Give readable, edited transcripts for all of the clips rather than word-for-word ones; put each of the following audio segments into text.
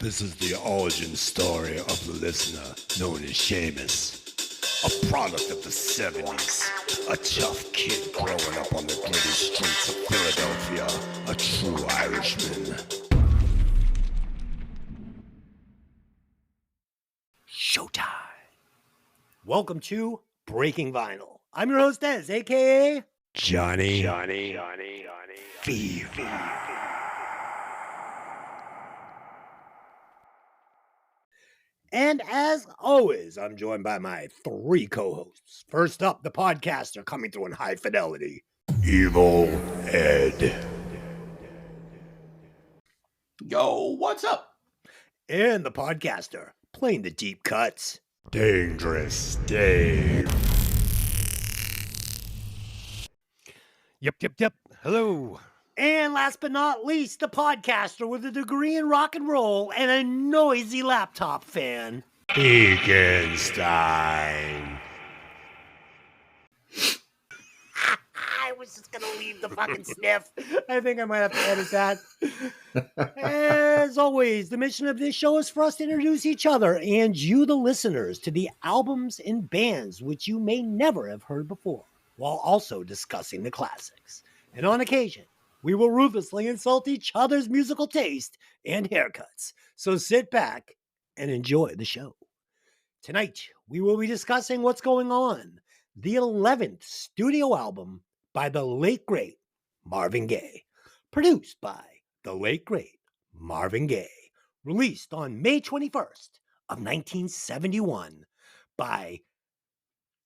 This is the origin story of the listener known as Seamus. A product of the 70s. A tough kid growing up on the gritty streets of Philadelphia. A true Irishman. Showtime. Welcome to Breaking Vinyl. I'm your host, Des, a.k.a. Johnny Fever. And as always, I'm joined by my three co-hosts. First up, the podcaster coming through in high fidelity. Evil Ed. Yo, what's up? And the podcaster playing the deep cuts. Dangerous Dave. Yep. Hello. And last but not least, the podcaster with a degree in rock and roll and a noisy laptop fan. Beaconstein. I was just going to leave the fucking sniff. I think I might have to edit that. As always, the mission of this show is for us to introduce each other and you, the listeners, to the albums and bands which you may never have heard before, while also discussing the classics. And on occasion, we will ruthlessly insult each other's musical taste and haircuts. So sit back and enjoy the show. Tonight, we will be discussing what's going on, the 11th studio album by the late, great Marvin Gaye, produced by the late, great Marvin Gaye, released on May 21st of 1971 by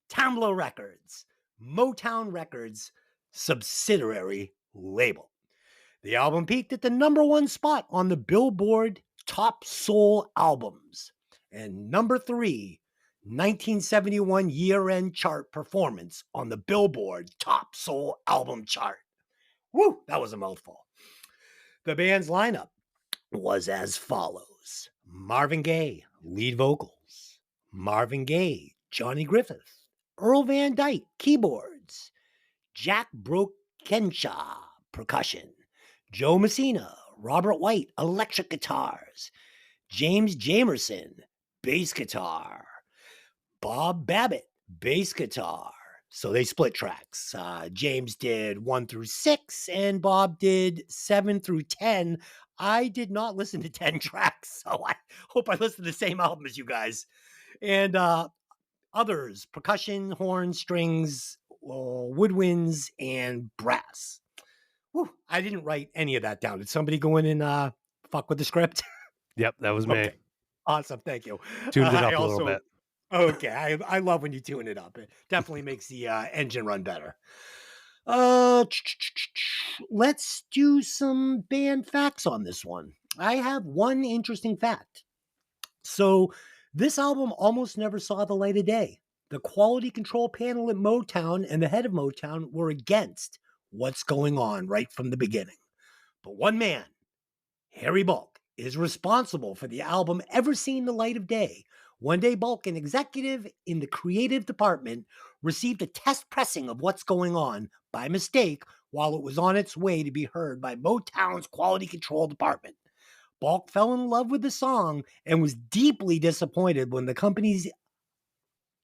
Tamla Records, Motown Records subsidiary label. The album peaked at the number one spot on the Billboard Top Soul Albums and number 3 1971 year-end chart performance on the Billboard Top Soul Album chart. Woo, that was a mouthful. The band's lineup was as follows: Marvin Gaye, lead vocals; Marvin Gaye, Johnny Griffith, Earl Van Dyke, keyboards; Jack Brokenshaw, percussion; Joe Messina, Robert White, electric guitars; James Jamerson, bass guitar; Bob Babbitt, bass guitar. So they split tracks. James did 1 through 6 and Bob did 7 through 10. I did not listen to 10 tracks, so I hope I listened to the same album as you guys. And others, percussion, horns, strings, woodwinds, and brass. Whew, I didn't write any of that down. Did somebody go in and fuck with the script? Yep, that was me. Okay. Awesome, thank you. Tuned it up a little bit. Okay, I love when you tune it up. It definitely makes the engine run better. Let's do some band facts on this one. I have one interesting fact. So this album almost never saw the light of day. The quality control panel at Motown and the head of Motown were against what's going on right from the beginning. But one man, Harry Bulk, is responsible for the album ever seeing the light of day. One day, Bulk, an executive in the creative department, received a test pressing of what's going on by mistake while it was on its way to be heard by Motown's quality control department. Bulk fell in love with the song and was deeply disappointed when the company's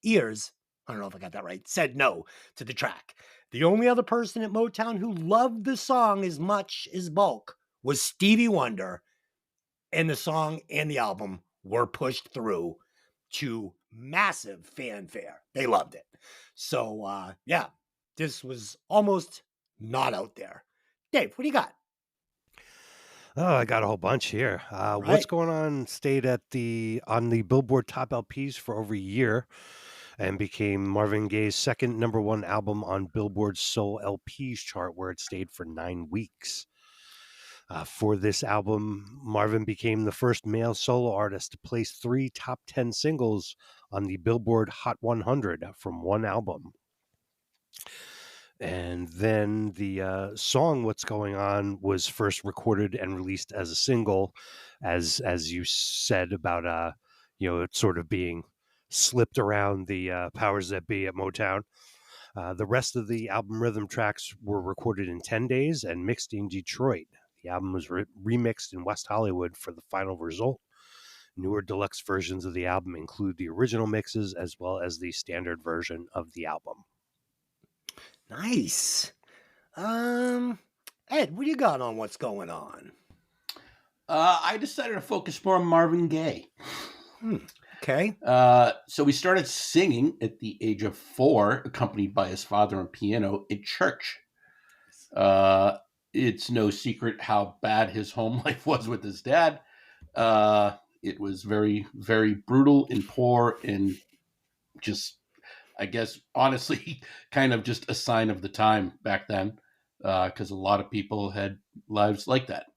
ears, I don't know if I got that right, said no to the track. The only other person at Motown who loved the song as much as Bulk was Stevie Wonder, and the song and the album were pushed through to massive fanfare. They loved it. So, yeah, this was almost not out there. Dave, what do you got? Oh, I got a whole bunch here. What's Right. going on stayed on the Billboard Top LPs for over a year and became Marvin Gaye's second number one album on Billboard's Soul LPs chart, where it stayed for 9 weeks. For this album, Marvin became the first male solo artist to place 3 top 10 singles on the Billboard Hot 100 from one album. And then the song "What's Going On" was first recorded and released as a single, as you said about it sort of being slipped around the powers that be at Motown. The rest of the album rhythm tracks were recorded in 10 days and mixed in Detroit. The album was remixed in West Hollywood for the final result, Newer deluxe versions of the album include the original mixes as well as the standard version of the album. Nice. Ed, what do you got on what's going on? I decided to focus more on Marvin Gaye. Okay. So we started singing at the age of 4, accompanied by his father on piano in church. It's no secret how bad his home life was with his dad. It was very, very brutal and poor, and just, I guess, honestly, kind of just a sign of the time back then, because a lot of people had lives like that.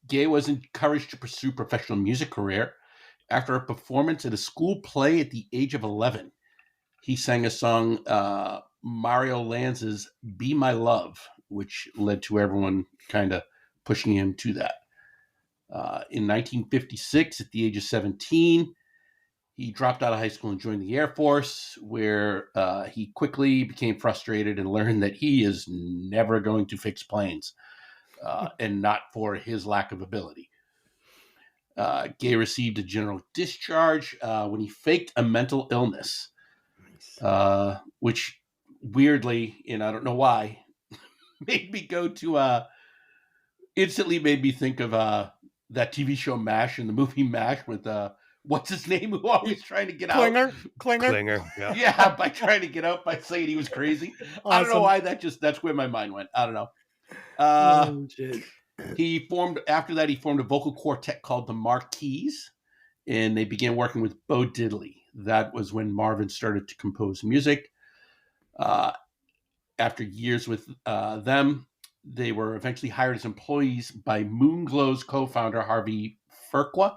Gaye was encouraged to pursue professional music career after a performance at a school play at the age of 11. He sang a song, Mario Lanz's "Be My Love," which led to everyone kind of pushing him to that. In 1956, at the age of 17, he dropped out of high school and joined the Air Force, where he quickly became frustrated and learned that he is never going to fix planes, and not for his lack of ability. Gaye received a general discharge when he faked a mental illness, which weirdly, and I don't know why, made me go to instantly made me think of that TV show MASH and the movie MASH with what's his name, who always trying to get out. Klinger, yeah. Yeah, by trying to get out by saying he was crazy. I don't know why that's where my mind went. I don't know. Shit. He formed a vocal quartet called the Marquees, and they began working with Bo Diddley. That was when Marvin started to compose music. After years with them, they were eventually hired as employees by Moonglow's co-founder Harvey Fuqua.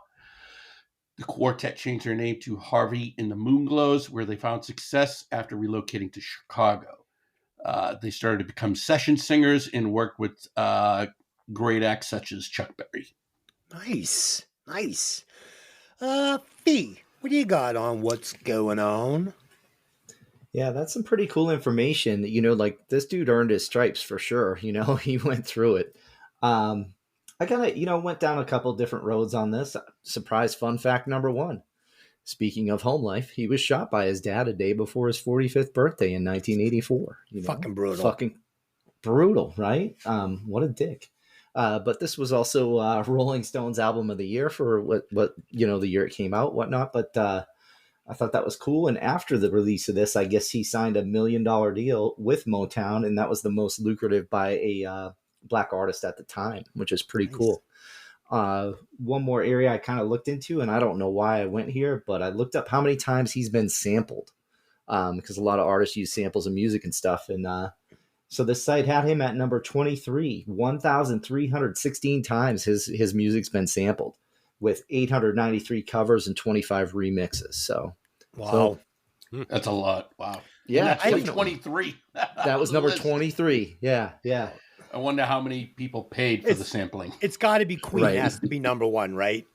The quartet changed their name to Harvey and the Moonglows, where they found success after relocating to Chicago. They started to become session singers and worked with great acts such as Chuck Berry. Nice. Fee, what do you got on what's going on? Yeah, that's some pretty cool information. Like this dude earned his stripes for sure. He went through it. I kind of, went down a couple different roads on this. Surprise fun fact number 1. Speaking of home life, he was shot by his dad a day before his 45th birthday in 1984. Fucking brutal. Fucking brutal, right? What a dick. But this was also Rolling Stone's album of the year for what the year it came out, whatnot. But I thought that was cool. And after the release of this, I guess he signed $1 million deal with Motown, and that was the most lucrative by a black artist at the time, which is pretty cool. One more area I kind of looked into, and I don't know why I went here, but I looked up how many times he's been sampled, because a lot of artists use samples of music and stuff. And so this site had him at number 23, 1,316 times his music's been sampled, with 893 covers and 25 remixes. So, wow. That's a lot. Wow. Yeah. I was 23. That was number 23. Yeah. I wonder how many people paid for the sampling. It's got to be Queen. Right. Has to be number 1, right?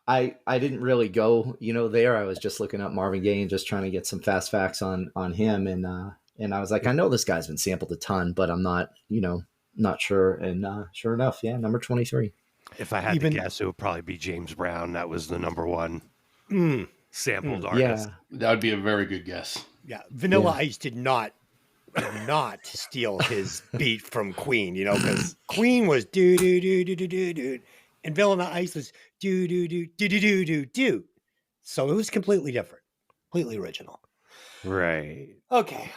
I didn't really go, there. I was just looking up Marvin Gaye and just trying to get some fast facts on him. And I was like, I know this guy's been sampled a ton, but I'm not, not sure. And sure enough, yeah, number 23. If I had to guess, it would probably be James Brown. That was the number 1 sampled artist. Yeah. That would be a very good guess. Yeah. Vanilla Ice did not steal his beat from Queen, because Queen was do do do do do do do, and Vanilla Ice was do do do do do do do do. So it was completely different, completely original. Right. Okay.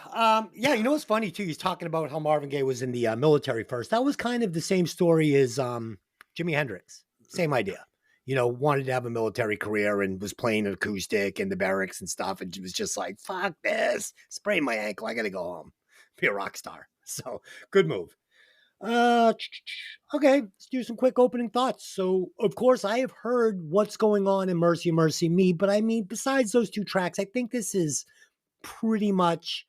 Yeah, what's funny too? He's talking about how Marvin Gaye was in the military first. That was kind of the same story as Jimi Hendrix. Same idea. Wanted to have a military career and was playing acoustic in the barracks and stuff, and was just like, "Fuck this! Sprain my ankle. I gotta go home, be a rock star." So good move. Okay, let's do some quick opening thoughts. So, of course, I have heard what's going on in Mercy, Mercy Me, but I mean, besides those 2 tracks, I think this is pretty much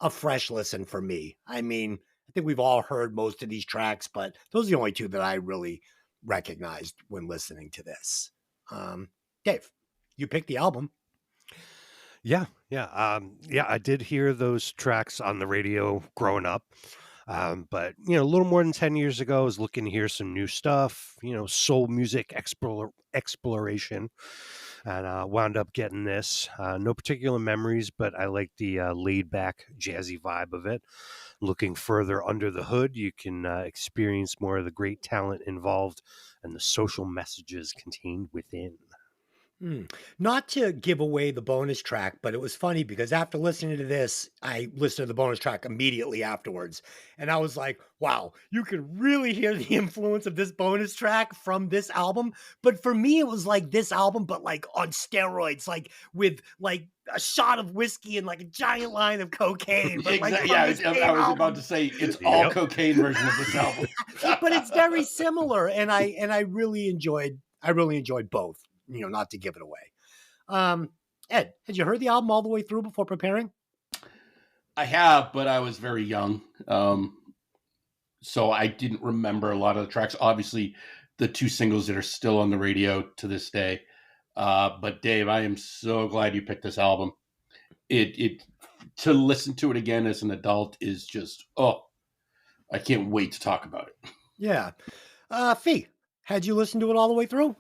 a fresh listen for me. I mean, I think we've all heard most of these tracks, but those are the only 2 that I really recognized when listening to this. Dave, you picked the album. Yeah. I did hear those tracks on the radio growing up. But a little more than 10 years ago, I was looking to hear some new stuff, soul music exploration, and wound up getting this. No particular memories, but I like the laid back, jazzy vibe of it. Looking further under the hood, you can experience more of the great talent involved and the social messages contained within. Not to give away the bonus track, but it was funny because after listening to this, I listened to the bonus track immediately afterwards. And I was like, wow, you could really hear the influence of this bonus track from this album. But for me, it was like this album, but like on steroids, like with like a shot of whiskey and like a giant line of cocaine. But like Exactly. Yeah, I was about to say it's all Yep. cocaine version of this album. but it's very similar. And I really enjoyed both, not to give it away. Ed, had you heard the album all the way through before preparing? I have, but I was very young. So I didn't remember a lot of the tracks. Obviously, the two singles that are still on the radio to this day. But Dave, I am so glad you picked this album. It to listen to it again as an adult is just, I can't wait to talk about it. Yeah. Fee, had you listened to it all the way through?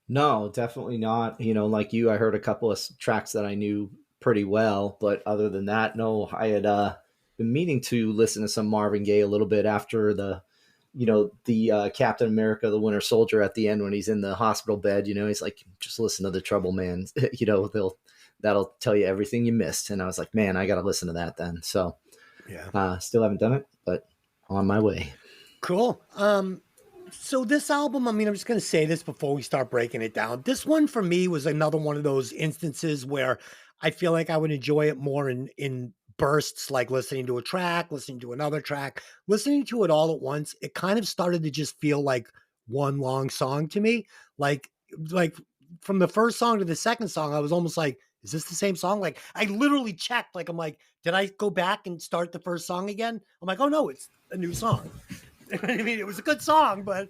No, definitely not. Like you, I heard a couple of tracks that I knew pretty well, but other than that, no. I had been meaning to listen to some Marvin Gaye a little bit after the Captain America, the Winter Soldier at the end when he's in the hospital bed. He's like, just listen to the Trouble Man. That'll tell you everything you missed. And I was like, man, I got to listen to that then. So Yeah. still haven't done it, but on my way. Cool. So this album, I'm just going to say this before we start breaking it down. This one for me was another one of those instances where I feel like I would enjoy it more in bursts, like listening to a track, listening to another track, listening to it all at once. It kind of started to just feel like one long song to me. Like from the first song to the second song, I was almost like, is this the same song? Like I literally checked, like, I'm like, did I go back and start the first song again? I'm like, oh no, it's a new song. I mean, it was a good song, but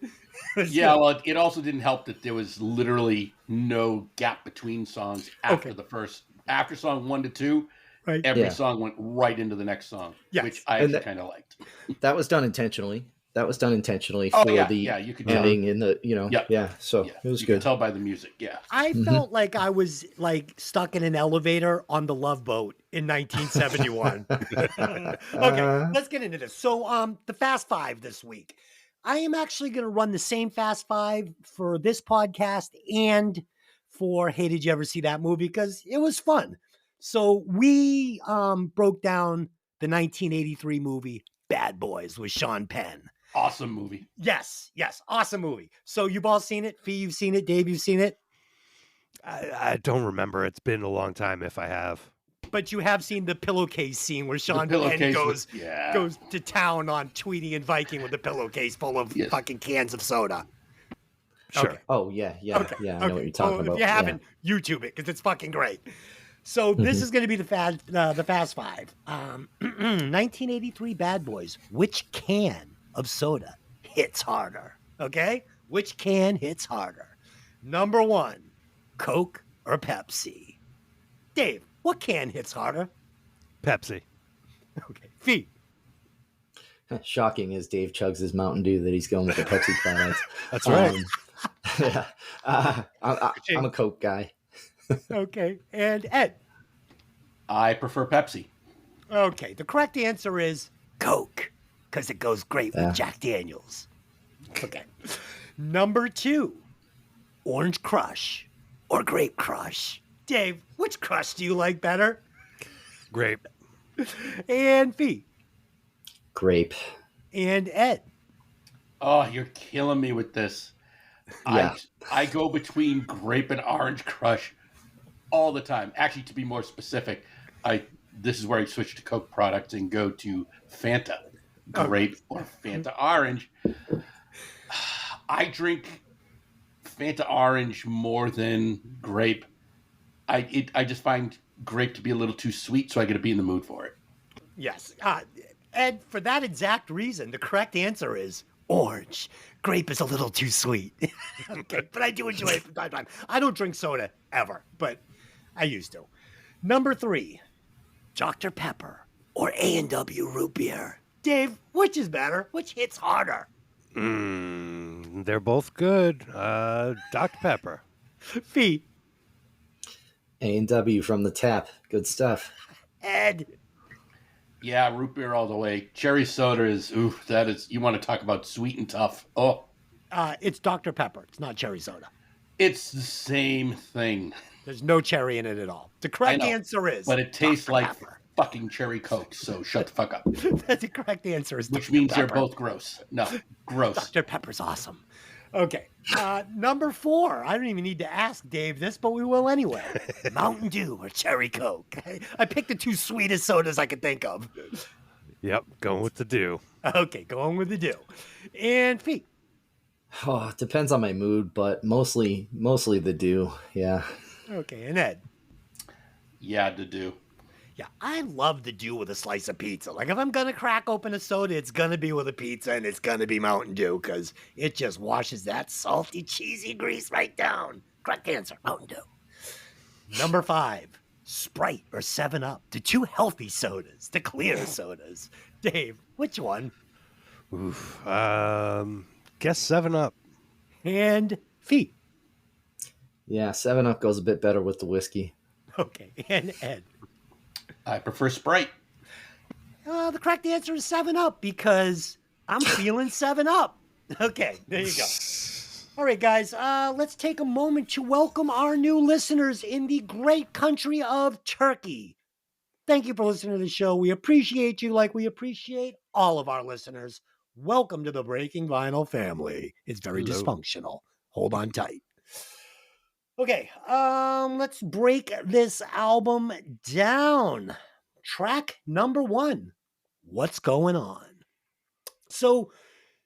Yeah, well, it also didn't help that there was literally no gap between songs after after song 1 to 2. Right. Every song went right into the next song, which I actually kind of liked. That was done intentionally. For you could ending in the, so it was you good. could tell by the music. Yeah. I felt like I was like stuck in an elevator on the Love Boat in 1971. Okay, let's get into this. So, the Fast Five this week. I am actually going to run the same Fast Five for this podcast and for Hey, Did You Ever See That Movie? Because it was fun. So we broke down the 1983 movie Bad Boys with Sean Penn. Awesome movie. Yes. Awesome movie. So you've all seen it. Fee, you've seen it. Dave, you've seen it. I don't remember. It's been a long time if I have. But you have seen the pillowcase scene where Sean Penn goes to town on Tweety and Viking with a pillowcase full of fucking cans of soda. Sure. Okay. Oh, yeah. I know what you're talking about. If you haven't, YouTube it because it's fucking great. So this is going to be the Fast Five. 1983 Bad Boys. Which can of soda hits harder? Okay? Which can hits harder? Number 1, Coke or Pepsi? Dave, what can hits harder? Pepsi. Okay. Fee. Shocking as Dave chugs his Mountain Dew that he's going with the Pepsi product. That's right. I'm a Coke guy. Okay. And Ed. I prefer Pepsi. Okay. The correct answer is Coke because it goes great with Jack Daniels. Okay. Number 2, Orange Crush or Grape Crush? Dave, which crush do you like better? Grape. And Fee. Grape. And Ed. Oh, you're killing me with this. Yeah. I go between grape and Orange Crush all the time. Actually, to be more specific, this is where I switch to Coke products and go to Fanta grape or Fanta orange. I drink Fanta orange more than grape. I just find grape to be a little too sweet, so I got to be in the mood for it. Yes. Ed, for that exact reason, the correct answer is orange. Grape is a little too sweet. Okay, but I do enjoy it from time to time. I don't drink soda ever, but I used to. Number 3, Dr. Pepper or A&W root beer? Dave, which is better? Which hits harder? They're both good. Dr. Pepper. Fee, A&W from the tap. Good stuff. Ed. Yeah, root beer all the way. Cherry soda is, ooh, that is, you want to talk about sweet and tough. Oh, It's Dr. Pepper. It's not cherry soda. it's the same thing. There's no cherry in it at all. The I correct know, answer is but it tastes Dr. like Pepper. fucking cherry Coke, so shut the fuck up. The correct answer is Which Dr. means they're Pepper. both gross. No, gross. Dr. Pepper's awesome. Okay. Number 4. I don't even need to ask Dave this, but we will anyway. Mountain Dew or Cherry Coke. I picked the 2 sweetest sodas I could think of. Yep, going with the Dew. Okay, going with the Dew. And Fee. Oh, it depends on my mood, but mostly the Dew. Yeah. Okay, and Ed. Yeah, to do. Yeah, I love the Dew with a slice of pizza. Like, if I'm going to crack open a soda, it's going to be with a pizza, and it's going to be Mountain Dew, because it just washes that salty, cheesy grease right down. Correct answer, Mountain Dew. Number 5, Sprite or 7-Up. The 2 healthy sodas, the clear sodas. Dave, which one? Oof. Guess 7-Up. And Fee. Yeah, 7-Up goes a bit better with the whiskey. Okay, and Ed. I prefer Sprite. The correct answer is 7-Up, because I'm feeling 7-Up. Okay, there you go. All right, guys, let's take a moment to welcome our new listeners in the great country of Turkey. Thank you for listening to the show. We appreciate you like we appreciate all of our listeners. Welcome to the Breaking Vinyl family. It's very Hello. dysfunctional. Hold on tight. Okay, let's break this album down. Track number 1, What's Going On? So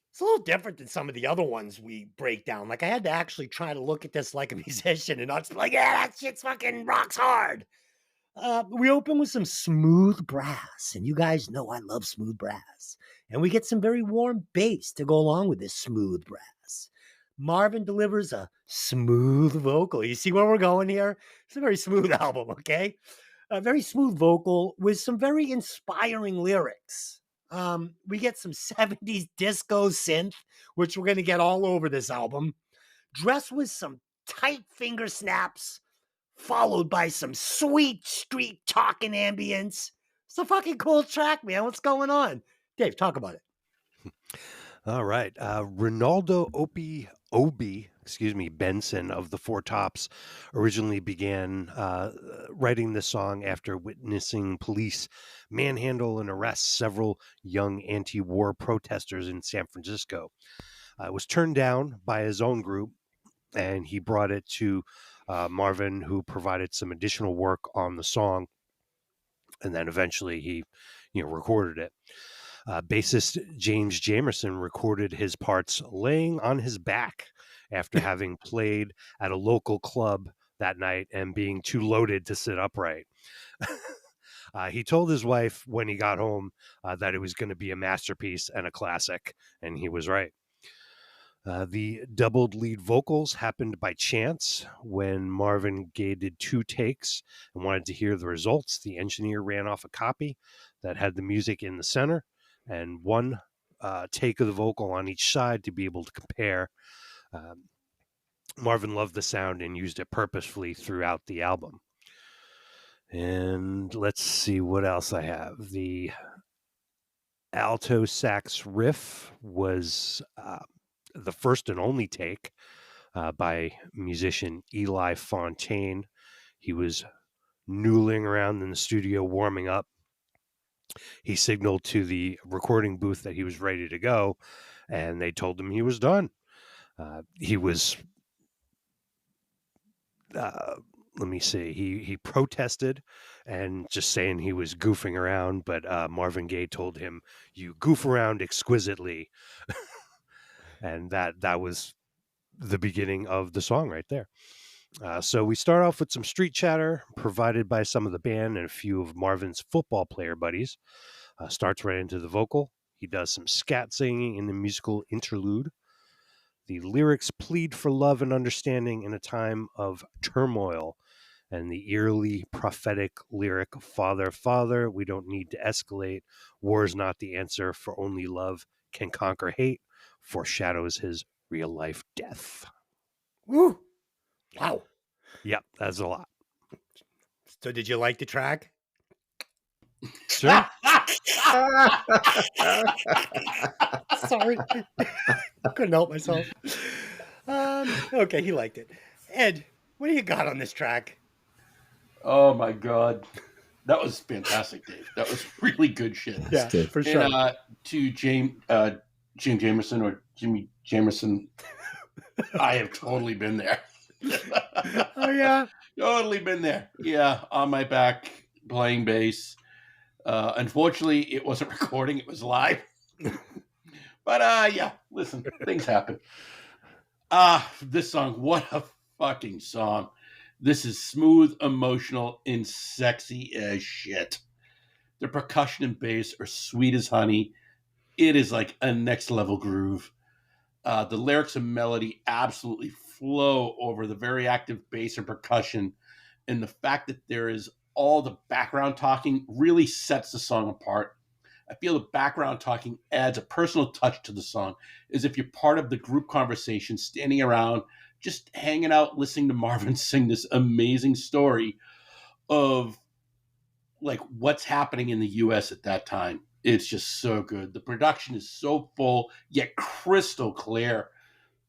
it's a little different than some of the other ones we break down. Like, I had to actually try to look at this like a musician and not just be like, yeah, that shit's fucking rocks hard. We open with some smooth brass, and you guys know I love smooth brass. And we get some very warm bass to go along with this smooth brass. Marvin delivers a smooth vocal. You see where we're going here? It's a very smooth album, okay? A very smooth vocal with some very inspiring lyrics. We get some 70s disco synth, which we're going to get all over this album, dressed with some tight finger snaps, followed by some sweet street talking ambience. It's a fucking cool track, man. What's going on? Dave, talk about it. All right. Ronaldo Obi Benson of the Four Tops originally began writing this song after witnessing police manhandle and arrest several young anti-war protesters in San Francisco. It was turned down by his own group, and he brought it to Marvin, who provided some additional work on the song, and then eventually he, recorded it. Bassist James Jamerson recorded his parts laying on his back after having played at a local club that night and being too loaded to sit upright. He told his wife when he got home that it was going to be a masterpiece and a classic, and he was right. The doubled lead vocals happened by chance when Marvin Gaye did 2 takes and wanted to hear the results. The engineer ran off a copy that had the music in the center and 1 take of the vocal on each side to be able to compare. Marvin loved the sound and used it purposefully throughout the album. And let's see what else I have. The alto sax riff was the first and only take by musician Eli Fontaine. He was noodling around in the studio warming up. He signaled to the recording booth that he was ready to go, and they told him he was done. He was, let me see, he protested and just saying he was goofing around, but Marvin Gaye told him, "You goof around exquisitely." And that was the beginning of the song right there. So we start off with some street chatter provided by some of the band and a few of Marvin's football player buddies. Starts right into the vocal. He does some scat singing in the musical interlude. The lyrics plead for love and understanding in a time of turmoil. and the eerily prophetic lyric, Father, Father, we don't need to escalate. War's not the answer, for only love can conquer hate, foreshadows his real life death. Woo! Wow. Yep, that's a lot. So did you like the track? Sure. Sorry. Couldn't help myself. Okay, he liked it. Ed, what do you got on this track? Oh my God. That was fantastic, Dave. That was really good shit. Yeah, good. for sure. And to Jim Jamerson or Jimmy Jamerson, I have totally been there. Oh yeah. Totally been there. Yeah, on my back playing bass. Unfortunately, it wasn't recording; it was live. But yeah, listen, things happen. This song, what a fucking song! This is smooth, emotional, and sexy as shit. The percussion and bass are sweet as honey. It is like a next level groove. The lyrics and melody absolutely flow over the very active bass and percussion. And the fact that there is all the background talking really sets the song apart. I feel the background talking adds a personal touch to the song, as if you're part of the group conversation, standing around, just hanging out, listening to Marvin sing this amazing story of like what's happening in the US at that time. It's just so good. The production is so full, yet crystal clear.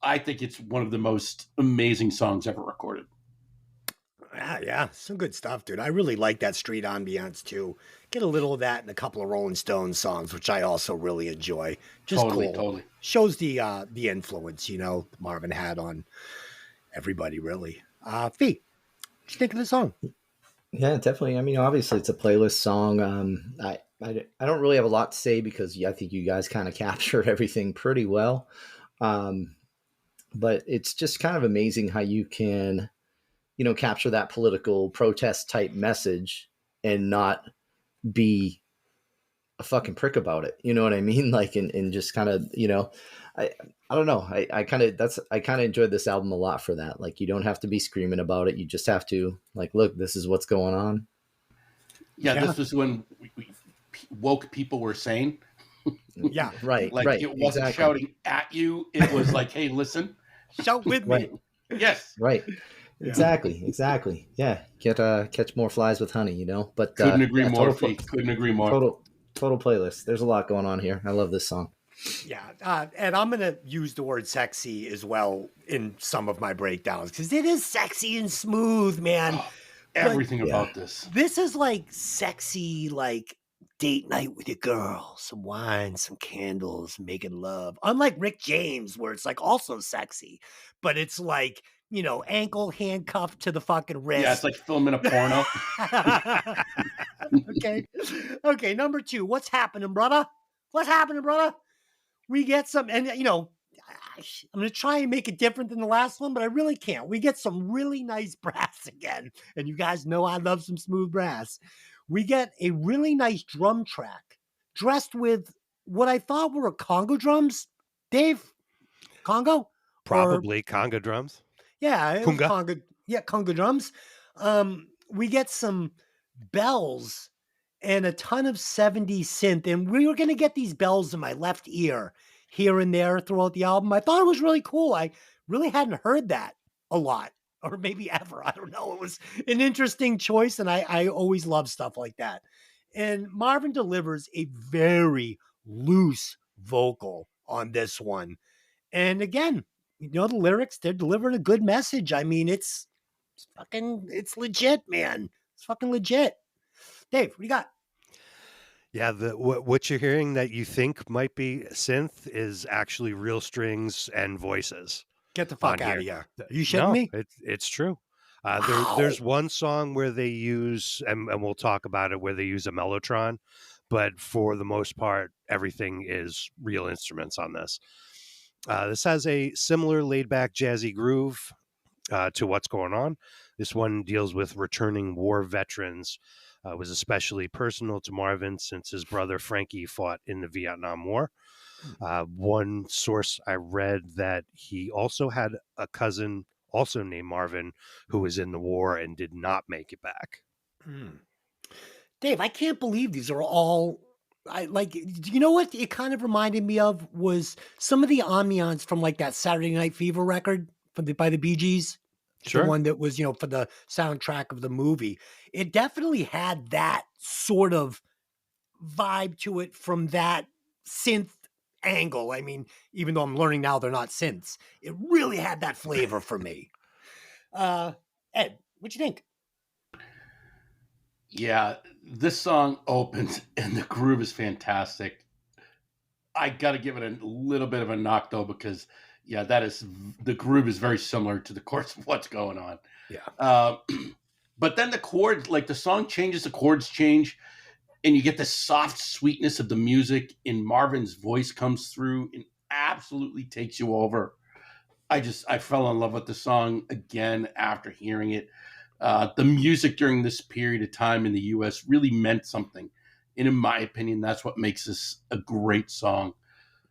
I think it's one of the most amazing songs ever recorded. Yeah, some good stuff, dude. I really like that street ambiance too. Get a little of that in a couple of Rolling Stones songs, which I also really enjoy. Just cool. Totally. Shows the influence, Marvin had on everybody, really. Fee, what you think of the song? Yeah, definitely. I mean, obviously, it's a playlist song. I don't really have a lot to say because I think you guys kind of captured everything pretty well. But it's just kind of amazing how you can, capture that political protest type message and not be a fucking prick about it. You know what I mean? Like, and just kind of, I don't know. I kind of enjoyed this album a lot for that. Like, you don't have to be screaming about it. You just have to like, look, this is what's going on. Yeah. This was when woke people were saying. Yeah. Right. Like right. it wasn't exactly. shouting at you. It was like, hey, listen. Shout with me. Right. Yes. Right. Yeah. Exactly. Yeah. Catch more flies with honey, But Couldn't agree yeah, more. Couldn't agree more. Total playlist. There's a lot going on here. I love this song. Yeah, and I'm going to use the word sexy as well in some of my breakdowns because it is sexy and smooth, man. Oh, everything about this. This is like sexy, like date night with your girl, some wine, some candles, making love. Unlike Rick James, where it's like also sexy, but it's like, ankle handcuffed to the fucking wrist. Yeah, it's like filming a porno. Okay, number 2. What's happening, brother? We get some, and I'm going to try and make it different than the last one, but I really can't. We get some really nice brass again. And you guys know I love some smooth brass. We get a really nice drum track dressed with what I thought were Congo drums. Dave? Congo? Probably Congo drums. Yeah, it was Conga. Congo. Yeah, Congo drums. We get some bells and a ton of 70s synth. And we were going to get these bells in my left ear here and there throughout the album. I thought it was really cool. I really hadn't heard that a lot, or maybe ever. I don't know. It was an interesting choice, and I always love stuff like that. And Marvin delivers a very loose vocal on this one. And again, the lyrics, they're delivering a good message. I mean, it's legit, man. It's fucking legit. Dave, what do you got? Yeah, what you're hearing that you think might be synth is actually real strings and voices. Get the fuck on out here. of here. Are you shitting me? It's true. Wow. There's one song where they use, and we'll talk about it, where they use a mellotron, but for the most part, everything is real instruments on this. This has a similar laid-back jazzy groove to what's going on. This one deals with returning war veterans. Was especially personal to Marvin since his brother Frankie fought in the Vietnam War. One source I read that he also had a cousin also named Marvin, who was in the war and did not make it back. Dave, I can't believe these are all. I like. You know what? It kind of reminded me of was some of the ambiance from like that Saturday Night Fever record by the Bee Gees. The one that was, for the soundtrack of the movie. It definitely had that sort of vibe to it from that synth angle. I mean, even though I'm learning now they're not synths, it really had that flavor for me. Ed, what'd you think? Yeah, this song opens and the groove is fantastic. I got to give it a little bit of a knock though, because the groove is very similar to the chorus of what's going on. Yeah. But then the chords, like the song changes, the chords change, and you get the soft sweetness of the music, and Marvin's voice comes through and absolutely takes you over. I fell in love with the song again after hearing it. The music during this period of time in the U.S. really meant something. And in my opinion, that's what makes this a great song.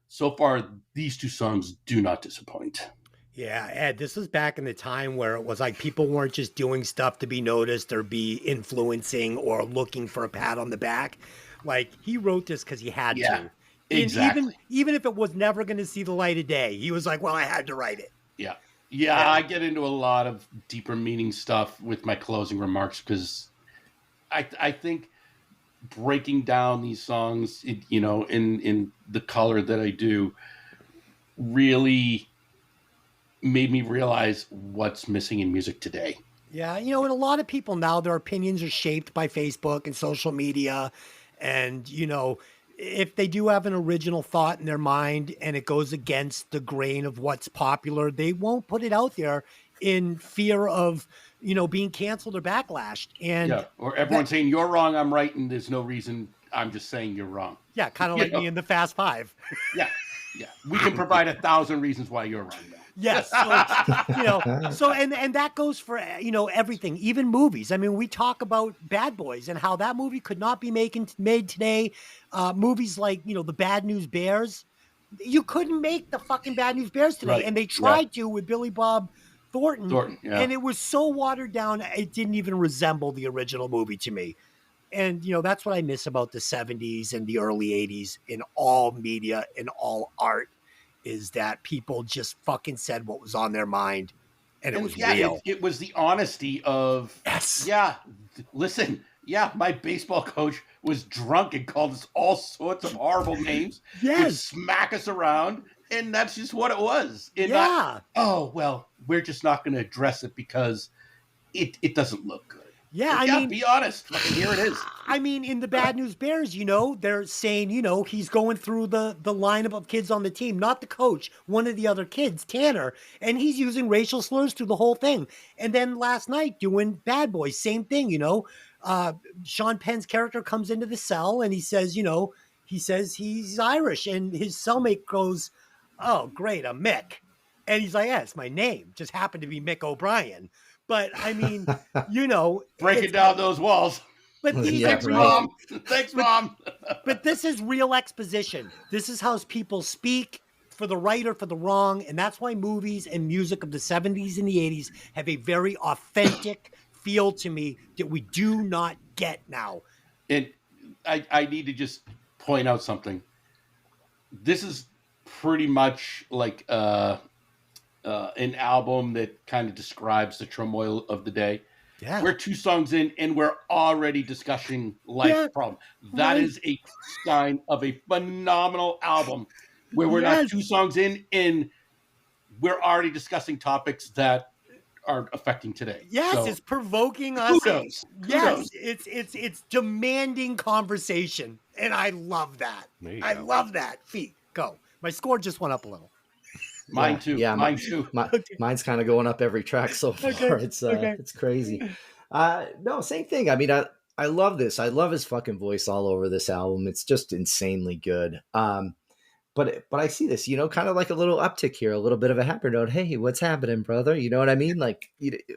So far, these two songs do not disappoint. Yeah, Ed, this was back in the time where it was like people weren't just doing stuff to be noticed or be influencing or looking for a pat on the back. Like he wrote this because he had to. Exactly. Even if it was never going to see the light of day, he was like, well, I had to write it. Yeah, I get into a lot of deeper meaning stuff with my closing remarks because I think breaking down these songs, in the color that I do, really made me realize what's missing in music today. Yeah, and a lot of people now, their opinions are shaped by Facebook and social media. And, if they do have an original thought in their mind and it goes against the grain of what's popular, they won't put it out there in fear of, being canceled or backlashed. And or everyone saying you're wrong, I'm right, and there's no reason. I'm just saying you're wrong. Yeah, kind of like me in the Fast Five. Yeah. We can provide 1,000 reasons why you're wrong, though. Yes. So, and that goes for, everything, even movies. I mean, we talk about Bad Boys and how that movie could not be made today. Movies like, the Bad News Bears, you couldn't make the fucking Bad News Bears today. Right. And they tried to with Billy Bob Thornton. And it was so watered down. It didn't even resemble the original movie to me. And, that's what I miss about the 70s and the early 80s in all media, in all art. Is that people just fucking said what was on their mind, and it was real. It was the honesty of, listen, my baseball coach was drunk and called us all sorts of horrible names. Would smack us around, and that's just what it was. And we're just not going to address it because it doesn't look good. Yeah, I mean, be honest. Fucking here it is. I mean, in the Bad News Bears, they're saying, he's going through the lineup of kids on the team, not the coach, one of the other kids, Tanner, and he's using racial slurs through the whole thing. And then last night doing Bad Boys, same thing, Sean Penn's character comes into the cell and he says, he's Irish, and his cellmate goes, "Oh, great, I'm Mick." And he's like, "Yeah, it's my name. Just happened to be Mick O'Brien." But I mean, breaking down those walls. But thanks, Mom. Thanks, Mom. But this is real exposition. This is how people speak, for the right or for the wrong. And that's why movies and music of the 70s and the 80s have a very authentic feel to me that we do not get now. And I need to just point out something. This is pretty much like an album that kind of describes the turmoil of the day. Yeah. We're 2 songs in and we're already discussing life problem. That is a sign of a phenomenal album where we're not 2 songs in and we're already discussing topics that are affecting today. Yes, so, it's provoking us. Kudos. Yes, it's demanding conversation. And I love that. I love that. Feet, go. My score just went up a little. Mine too. Yeah, mine too. Mine's kind of going up every track so far. It's crazy. No, same thing. I mean, I love this. I love his fucking voice all over this album. It's just insanely good. But I see this, kind of like a little uptick here, a little bit of a happy note. Hey, what's happening, brother? You know what I mean? Like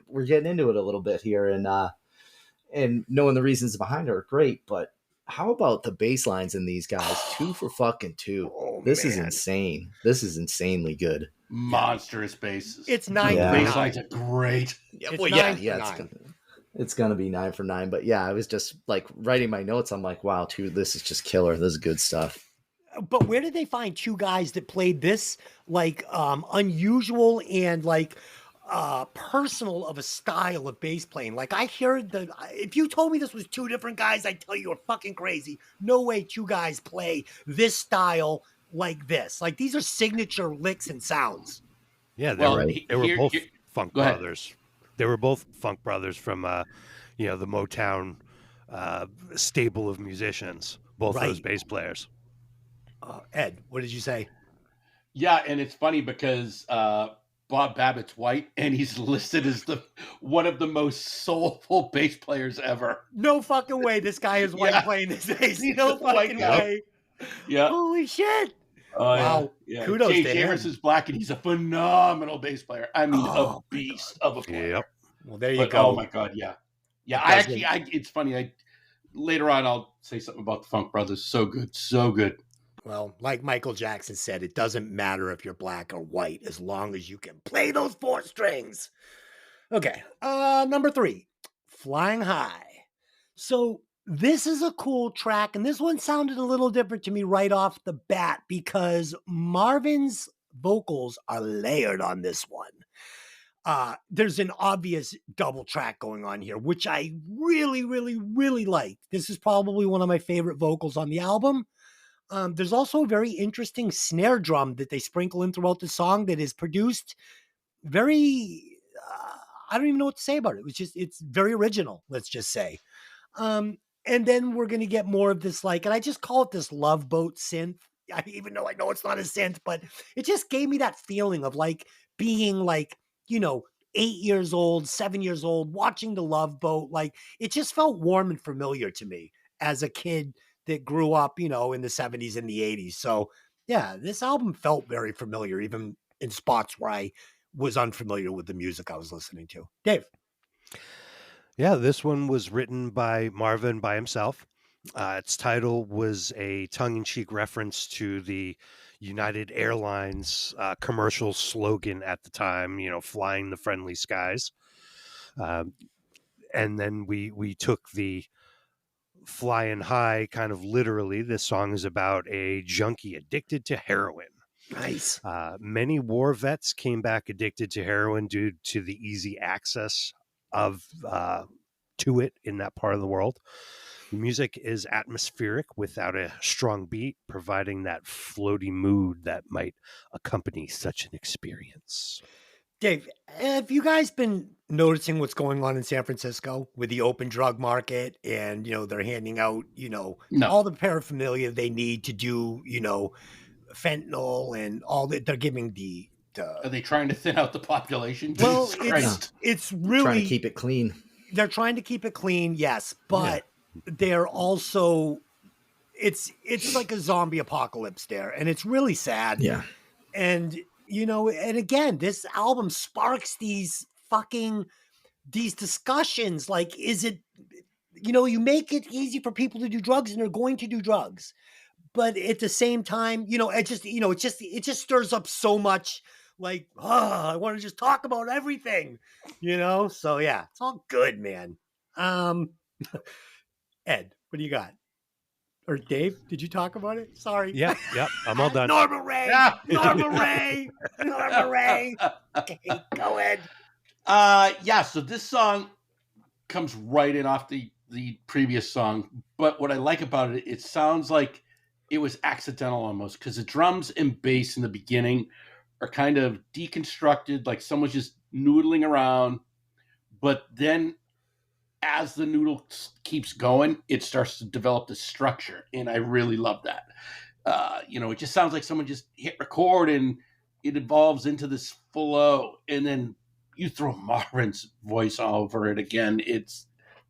we're getting into it a little bit here, and knowing the reasons behind it are great. But how about the bass lines in these guys? 2 for fucking 2. Oh, This is man. insane. This is insanely good. Monstrous bases. It's 9 Yeah. for Bass 9. lines are great. Yeah, It's well, 9 yeah, for it's 9. it's gonna be 9 for 9. But yeah, I was just like writing my notes. I'm like, wow, this is just killer. This is good stuff. But where did they find 2 guys that played this like unusual and like personal of a style of bass playing? Like I hear if you told me this was 2 different guys, I'd tell you you're fucking crazy. No way 2 guys play this style like this. Like these are signature licks and sounds. Yeah, Well, right. they were here- both here- funk go ahead. brothers. They were both funk brothers from the Motown stable of musicians. Both those Right. bass players. Ed, what did you say? Yeah, and it's funny because Bob Babbitt's white, and he's listed as one of the most soulful bass players ever. No fucking way this guy is white Yeah. playing this bass. He's No a white fucking guy. way. Yeah. Holy shit. Oh, Wow. Yeah. Kudos Jay to Shavers him. is black, and he's a phenomenal bass player. I mean, Oh, a beast of a player. Yep. Well, there you But go. oh my god, yeah. Yeah, It doesn't- it's funny. Later on I'll say something about the Funk Brothers. So good, so good. Well, like Michael Jackson said, it doesn't matter if you're black or white as long as you can play those 4 strings. Okay. Number 3, Flying High. So this is a cool track, and this one sounded a little different to me right off the bat because Marvin's vocals are layered on this one. There's an obvious double track going on here, which I really, really, really like. This is probably one of my favorite vocals on the album. There's also a very interesting snare drum that they sprinkle in throughout the song that is produced very, I don't even know what to say about it. It's very original, let's just say. And then we're going to get more of this, like, and I just call it this Love Boat synth. Even though I know it's not a synth, but it just gave me that feeling of like being like, 8 years old, 7 years old, watching the Love Boat. Like it just felt warm and familiar to me as a kid that grew up, in the 70s and the 80s. So yeah, this album felt very familiar, even in spots where I was unfamiliar with the music I was listening to. Dave. Yeah, this one was written by Marvin by himself. Its title was a tongue-in-cheek reference to the United Airlines commercial slogan at the time, flying the friendly skies. And then we took the flying high kind of literally. This song is about a junkie addicted to heroin. Nice. Many war vets came back addicted to heroin due to the easy access of to it in that part of the world. The music is atmospheric without a strong beat, providing that floaty mood that might accompany such an experience. Dave, have you guys been noticing what's going on in San Francisco with the open drug market and, they're handing out, No. all the paraphernalia they need to do, fentanyl and all that they're giving Are they trying to thin out the population? well, Jesus Christ. it's really Trying to keep it clean. they're trying to keep it clean, yes, but they're also it's like a zombie apocalypse there, and it's really sad. Yeah. And and again, this album sparks these discussions. Like, is it, you make it easy for people to do drugs and they're going to do drugs. But at the same time, it just stirs up so much like, I want to just talk about everything, So yeah, it's all good, man. Ed, what do you got? Or Dave, did you talk about it? Sorry. Yep, I'm all done. Norma Ray. Yeah. Norma Ray. Norma Ray. Okay, go ahead. So this song comes right in off the previous song, but what I like about it, it sounds like it was accidental almost, because the drums and bass in the beginning are kind of deconstructed, like someone's just noodling around, but then as the noodle keeps going, it starts to develop the structure, and I really love that. It just sounds like someone just hit record, and it evolves into this flow, and then you throw Marvin's voice all over it again. It's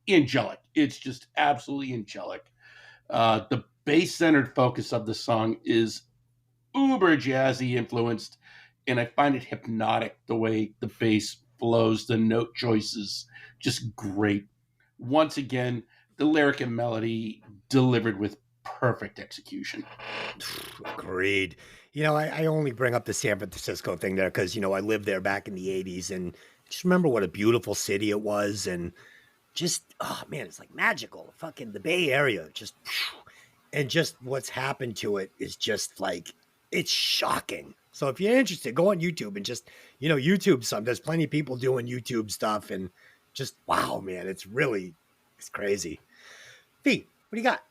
angelic. It's just absolutely angelic. The bass-centered focus of the song is uber jazzy influenced, and I find it hypnotic the way the bass flows, the note choices, just great. Once again, the lyric and melody delivered with perfect execution. Agreed. You know, I only bring up the San Francisco thing there because, you know, I lived there back in the 80s and just remember what a beautiful city it was. And just, oh man, it's like magical. Fucking the Bay Area, just, and just what's happened to it is just like, it's shocking. So if you're interested, go on YouTube and just, you know, YouTube some. There's plenty of people doing YouTube stuff and just, wow, man, it's crazy. Fee, what do you got?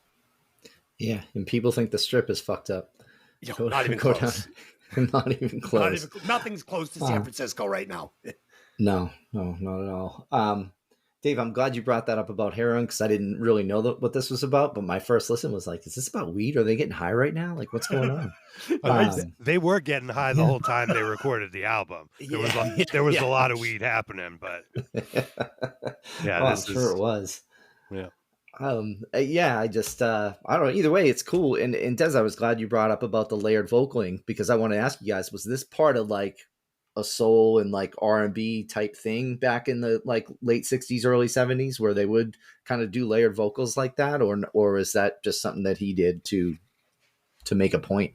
Yeah, and people think the Strip is fucked up. Not even close. Not even close. Nothing's close to San Francisco right now. No, not at all. Dave, I'm glad you brought that up about heroin because I didn't really know what this was about. But my first listen was like, is this about weed? Are they getting high right now? Like, what's going on? They were getting high the whole time they recorded the album. There was a lot of weed happening, but yeah, I'm sure it was. Yeah. I just I don't know. Either way, it's cool. And Des, I was glad you brought up about the layered vocaling because I want to ask you guys: was this part of like a soul and like R&B type thing back in the like late 60s, early 70s, where they would kind of do layered vocals like that, or is that just something that he did to make a point?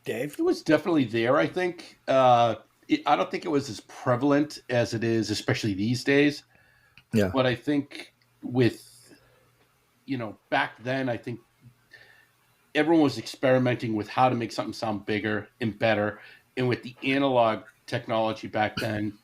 Dave, it was definitely there. I think I don't think it was as prevalent as it is, especially these days. Yeah, but I think with, you know, back then, I think everyone was experimenting with how to make something sound bigger and better. And with the analog technology back then,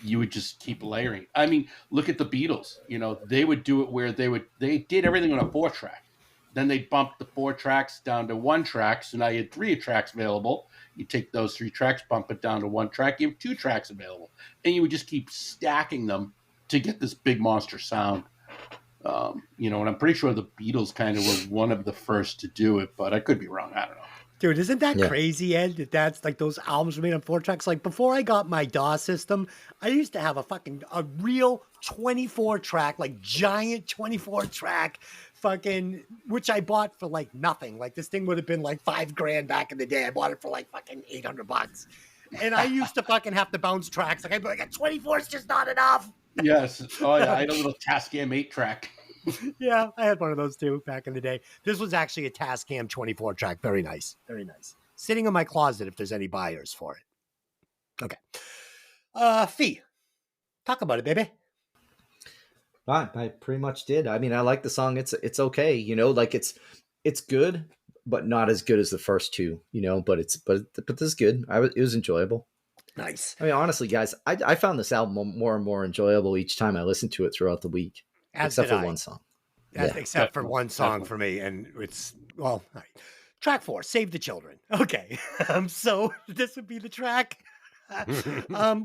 you would just keep layering. I mean, look at the Beatles. You know, they would do it where they did everything on a 4-track. Then they bumped the 4 tracks down to 1 track. So now you had 3 tracks available. You take those 3 tracks, bump it down to 1 track. You have 2 tracks available. And you would just keep stacking them to get this big monster sound. You know, and I'm pretty sure the Beatles kind of were one of the first to do it, but I could be wrong. I don't know. Dude, isn't that crazy, Ed? That's like those albums were made on 4 tracks. Like before I got my DAW system, I used to have a real 24 track, like giant 24 track fucking, which I bought for like nothing. Like this thing would have been like $5,000 back in the day. I bought it for like fucking $800. And I used to fucking have to bounce tracks. Like I'd be like, a 24 is just not enough. Yes. Oh yeah, I had a little Tascam 8-track. Yeah, I had one of those too back in the day. This was actually a Tascam 24 track. Very nice. Very nice. Sitting in my closet if there's any buyers for it. Okay. Fee, talk about it, baby. I pretty much did. I mean, I like the song. It's okay, you know, like it's good, but not as good as the first 2, you know, but this is good. It was enjoyable. Nice. I mean, honestly, guys, I found this album more and more enjoyable each time I listened to it throughout the week, except for one song. Except for one song for me, and it's all right. Track 4, Save the Children. Okay, so this would be the track.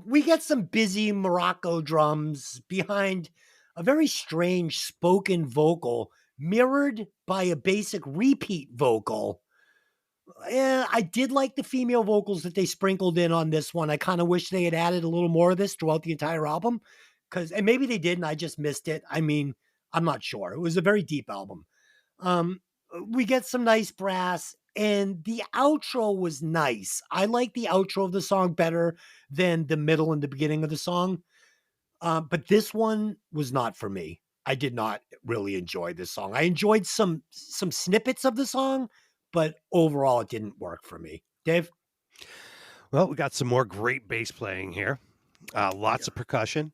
We get some busy Morocco drums behind a very strange spoken vocal, mirrored by a basic repeat vocal. I did like the female vocals that they sprinkled in on this one. I kind of wish they had added a little more of this throughout the entire album, and maybe they did and I just missed it. I mean, I'm not sure. It was a very deep album. We get some nice brass, and the outro was nice. I like the outro of the song better than the middle and the beginning of the song. But this one was not for me. I did not really enjoy this song. I enjoyed some snippets of the song, but overall it didn't work for me. Dave? Well, we got some more great bass playing here. Lots of percussion.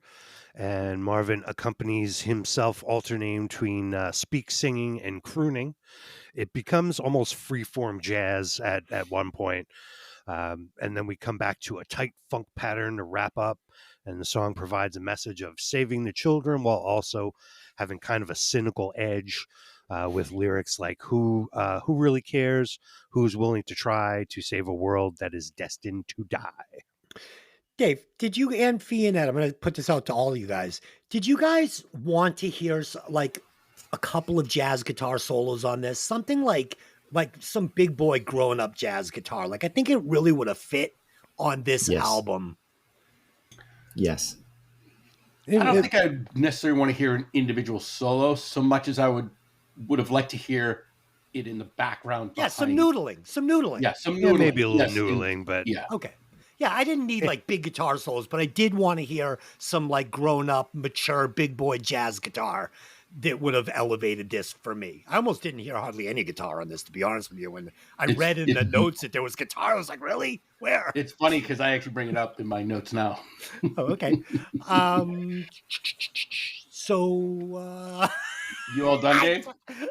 And Marvin accompanies himself alternating between speak singing and crooning. It becomes almost freeform jazz at one point. And then we come back to a tight funk pattern to wrap up. And the song provides a message of saving the children while also having kind of a cynical edge with lyrics like who really cares, who's willing to try to save a world that is destined to die. Dave, did you and Fee and Ed, I'm going to put this out to all of you guys. Did you guys want to hear like a couple of jazz guitar solos on this? Something like some big boy growing up jazz guitar. Like I think it really would have fit on this album. Yes. I don't think I necessarily want to hear an individual solo so much as I would have liked to hear it in the background. Yeah, some noodling. Yeah, some noodling. Yeah, maybe a little noodling, but okay. Yeah, I didn't need like big guitar solos, but I did want to hear some like grown up, mature, big boy jazz guitar that would have elevated this for me. I almost didn't hear hardly any guitar on this, to be honest with you. When I read in the notes that there was guitar, I was like, really? Where? It's funny because I actually bring it up in my notes now. Oh, okay. So You all done, Dave?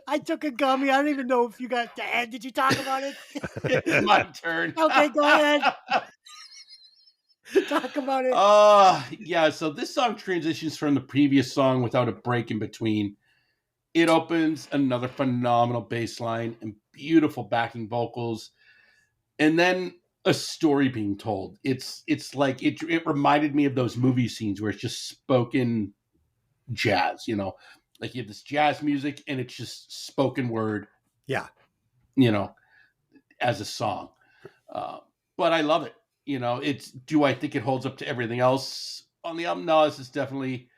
I took a gummy. I don't even know if you got to end. Did you talk about it? It's my turn. Okay, go ahead. Talk about it. Yeah, so this song transitions from the previous song without a break in between. It opens another phenomenal bass line and beautiful backing vocals, and then a story being told. It's like it reminded me of those movie scenes where it's just spoken jazz, you know, like you have this jazz music and it's just spoken word, Yeah. you know, as a song. But I love it. You know, do I think it holds up to everything else on the album? No, this is definitely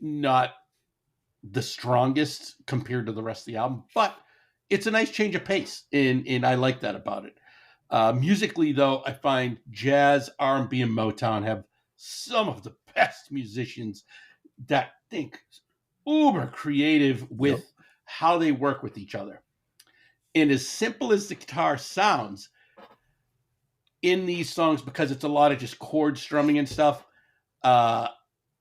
not the strongest compared to the rest of the album, but it's a nice change of pace, and I like that about it. Musically, though, I find jazz, R&B, and Motown have some of the best musicians that think uber creative with how they work with each other. And as simple as the guitar sounds in these songs, because it's a lot of just chord strumming and stuff,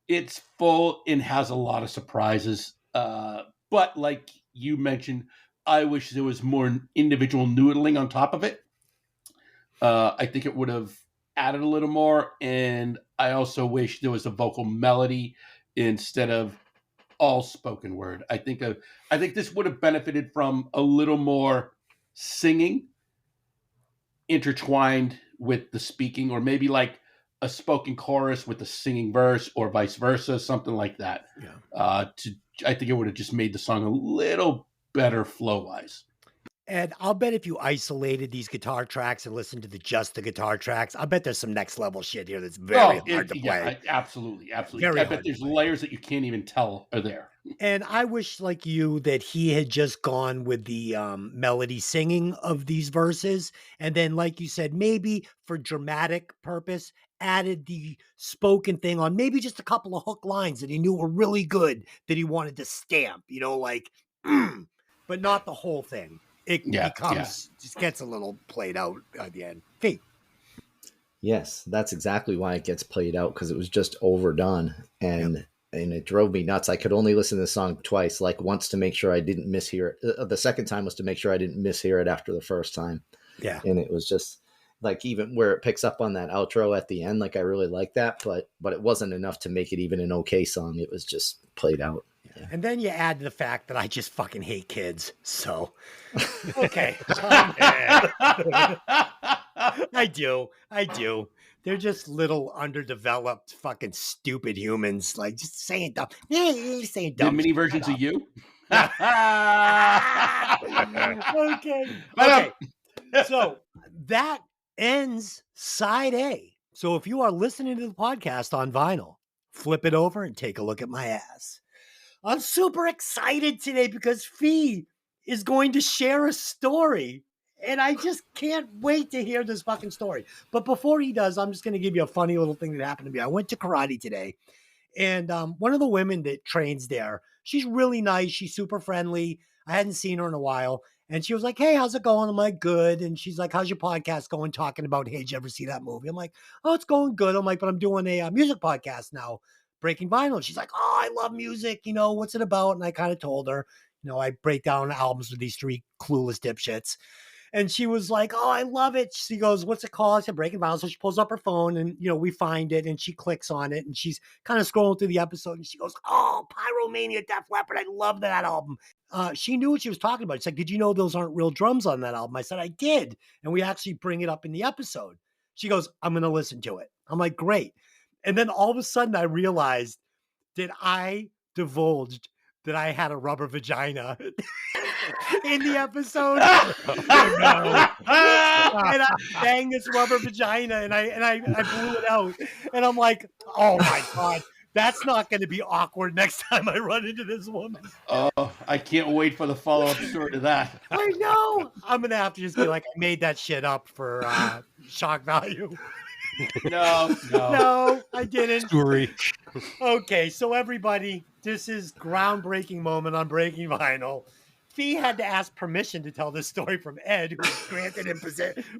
it's full and has a lot of surprises. But like you mentioned, I wish there was more individual noodling on top of it. I think it would have added a little more. And I also wish there was a vocal melody instead of all spoken word. I think this would have benefited from a little more singing intertwined with the speaking, or maybe like a spoken chorus with a singing verse, or vice versa, something like that. Yeah. I think it would have just made the song a little better flow wise. And I'll bet if you isolated these guitar tracks and listened to just the guitar tracks, I bet there's some next level shit here that's very hard to play. Yeah, absolutely. Very I bet there's layers that you can't even tell are there. And I wish, like you, that he had just gone with the melody singing of these verses. And then, like you said, maybe for dramatic purpose, added the spoken thing on maybe just a couple of hook lines that he knew were really good that he wanted to stamp, you know, like, but not the whole thing. It just gets a little played out at the end. Fee. Yes, that's exactly why it gets played out, because it was just overdone, and it drove me nuts. I could only listen to the song twice, like once to make sure I didn't mishear it. The second time was to make sure I didn't mishear it after the first time. Yeah. And it was just like, even where it picks up on that outro at the end, like I really like that, but it wasn't enough to make it even an okay song. It was just played out. Yeah. And then you add the fact that I just fucking hate kids. So, okay. I do. They're just little underdeveloped, fucking stupid humans. Like, just saying dumb. Saying dumb. The mini versions of you. Okay. So that ends side A. So if you are listening to the podcast on vinyl, flip it over and take a look at my ass. I'm super excited today because Fee is going to share a story, and I just can't wait to hear this fucking story. But before he does, I'm just going to give you a funny little thing that happened to me. I went to karate today, and one of the women that trains there, she's really nice. She's super friendly. I hadn't seen her in a while. And she was like, hey, how's it going? I'm like, good. And she's like, how's your podcast going? Talking about, hey, did you ever see that movie? I'm like, oh, it's going good. I'm like, but I'm doing a music podcast now, Breaking Vinyl. And she's like, oh, I love music. You know, what's it about? And I kind of told her, you know, I break down albums with these three clueless dipshits. And she was like, oh, I love it. She goes, what's it called? I said, Breaking Vinyl. So she pulls up her phone and, you know, we find it and she clicks on it and she's kind of scrolling through the episode and she goes, oh, Pyromania, Def Leppard. I love that album. She knew what she was talking about. She's like, did you know those aren't real drums on that album? I said, I did. And we actually bring it up in the episode. She goes, I'm going to listen to it. I'm like, great. And then all of a sudden I realized that I divulged that I had a rubber vagina in the episode. And I banged this rubber vagina and I blew it out. And I'm like, oh my God, that's not going to be awkward next time I run into this woman. Oh, I can't wait for the follow-up story to that. I know. I'm going to have to just be like, I made that shit up for shock value. No. No, I didn't. Story. Okay, so everybody, this is groundbreaking moment on Breaking Vinyl. Fee had to ask permission to tell this story from Ed, who granted him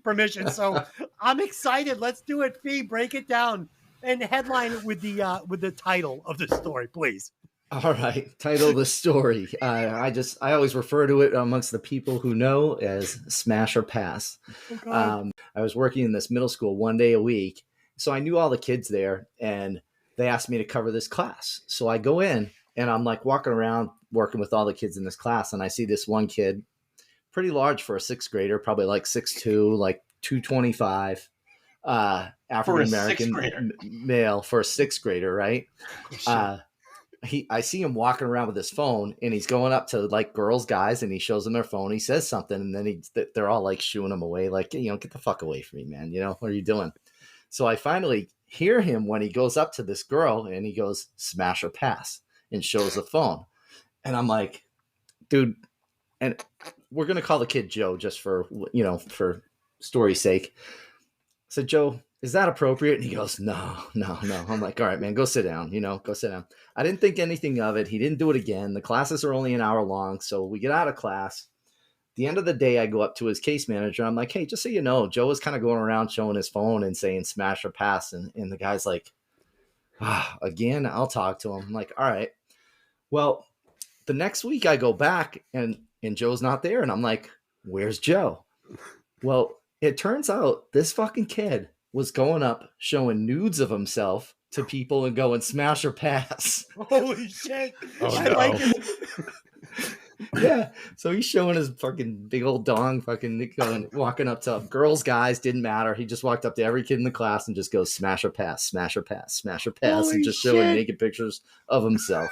permission. So I'm excited. Let's do it, Fee. Break it down and headline it with the title of the story, please. All right, title of the story. I always refer to it amongst the people who know as smash or pass. I was working in this middle school one day a week, so I knew all the kids there, and they asked me to cover this class. So I go in, and I'm like walking around working with all the kids in this class, and I see this one kid, pretty large for a sixth grader, probably like 6'2", like 225, African American male for a sixth grader, right? I see him walking around with his phone, and he's going up to like girls, guys, and he shows them their phone. He says something, and then they're all like shooing him away, like, get the fuck away from me, man. What are you doing? So I finally hear him when he goes up to this girl, and he goes, smash or pass, and shows the phone. And I'm like, dude, and we're gonna call the kid Joe just for for story's sake. I said, Joe, is that appropriate? And he goes, no. I'm like, all right, man, go sit down. Go sit down. I didn't think anything of it. He didn't do it again. The classes are only an hour long. So we get out of class. At the end of the day, I go up to his case manager. I'm like, hey, just so you know, Joe was kind of going around showing his phone and saying smash or pass. And the guy's like, again, I'll talk to him. I'm like, all right. Well, the next week I go back and Joe's not there. And I'm like, where's Joe? Well, it turns out this fucking kid was going up showing nudes of himself to people and going smash or pass. Holy shit. Oh, I like it. Yeah. So he's showing his fucking big old dong, fucking going, walking up to girls, guys, didn't matter. He just walked up to every kid in the class and just goes smash or pass, smash or pass, smash or pass, Holy and just showing shit. naked pictures of himself.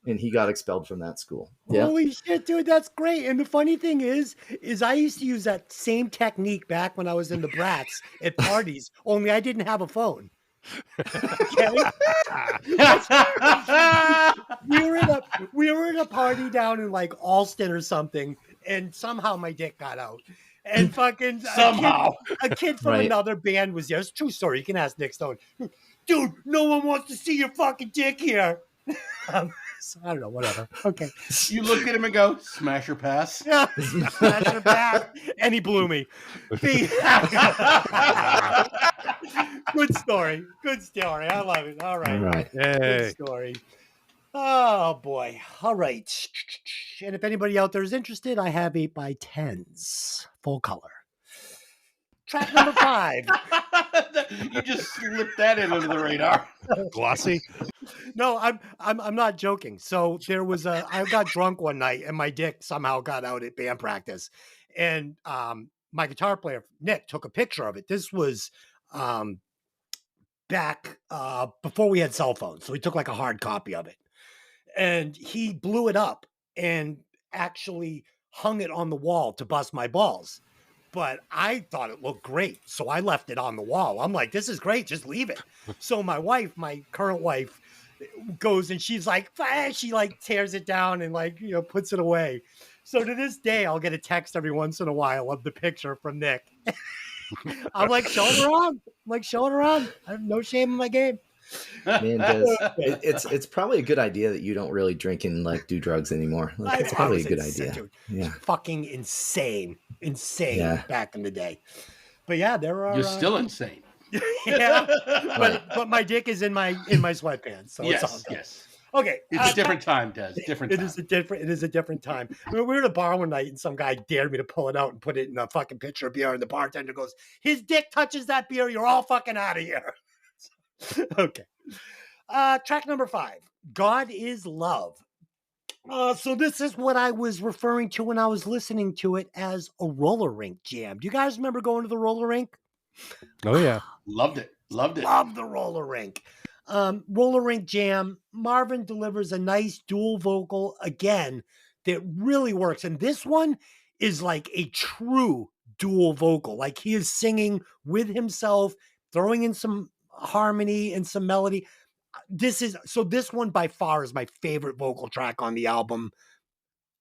And he got expelled from that school. Yeah. Holy shit, dude, that's great. And the funny thing is I used to use that same technique back when I was in the brats at parties, only I didn't have a phone. Okay? we were at a party down in like Alston or something, and somehow my dick got out. And fucking a kid from another band was there. It's a true story. You can ask Nick Stone. Dude, no one wants to see your fucking dick here. So I don't know, whatever. Okay. You look at him and go, smash or pass? Yeah. Smash or pass. And he blew me. Good story. Good story. I love it. All right. All right. Good story. Oh, boy. All right. And if anybody out there is interested, I have 8x10s, full color. Track number 5. You just slipped that in under the radar. Glossy. No, I'm not joking. So I got drunk one night and my dick somehow got out at band practice, and my guitar player Nick took a picture of it. This was back before we had cell phones, so he took like a hard copy of it, and he blew it up and actually hung it on the wall to bust my balls. But I thought it looked great, so I left it on the wall. I'm like, this is great, just leave it. So my wife, my current wife, goes and she's like, she like tears it down and like, puts it away. So to this day, I'll get a text every once in a while of the picture from Nick. I'm like, showing her on. I have no shame in my game. Man, it's probably a good idea that you don't really drink and like do drugs anymore. Like, it's probably a good idea. Dude. Yeah, fucking insane Yeah. back in the day. But yeah, there are. You're still insane. Yeah, but my dick is in my sweatpants. So it's all good. Yes. Okay, It's a different time, Des. Different time. It is a different time. I mean, we were at a bar one night and some guy dared me to pull it out and put it in a fucking pitcher of beer, and the bartender goes, "His dick touches that beer, you're all fucking out of here." Okay. Track number 5. God is Love. So this is what I was referring to when I was listening to it as a roller rink jam. Do you guys remember going to the roller rink? Oh, yeah. Loved it. Love the roller rink. Roller rink jam. Marvin delivers a nice dual vocal again that really works. And this one is like a true dual vocal. Like he is singing with himself, throwing in some harmony and some melody. This one by far is my favorite vocal track on the album.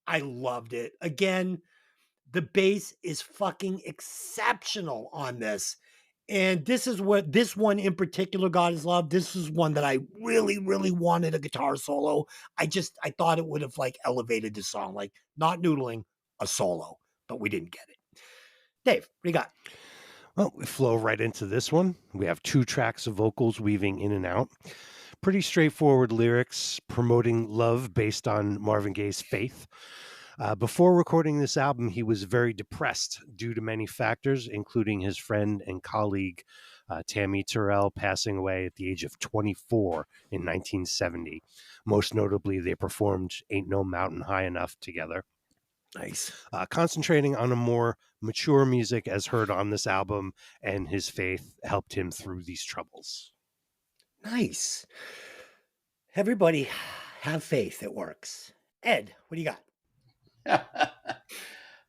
I loved it. Again, the bass is fucking exceptional on this. And this one in particular, God is Love. This is one that I really, really wanted a guitar solo. I thought it would have like elevated the song, like not noodling, a solo, but we didn't get it. Dave, what do you got? Well, we flow right into this one. We have 2 tracks of vocals weaving in and out. Pretty straightforward lyrics promoting love based on Marvin Gaye's faith. Before recording this album, he was very depressed due to many factors, including his friend and colleague Tammy Terrell passing away at the age of 24 in 1970. Most notably, they performed Ain't No Mountain High Enough together. Nice. Concentrating on a more mature music as heard on this album, and his faith helped him through these troubles. Nice. Everybody have faith. It works. Ed, what do you got?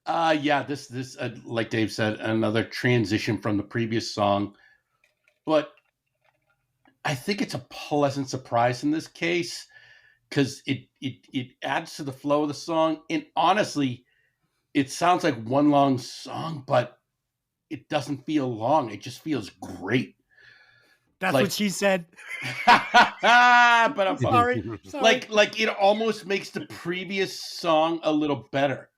Yeah, this like Dave said, another transition from the previous song, but I think it's a pleasant surprise in this case because it adds to the flow of the song, and honestly, it sounds like one long song, but it doesn't feel long. It just feels great. That's Like- what she said. But I'm Sorry. like it almost makes the previous song a little better.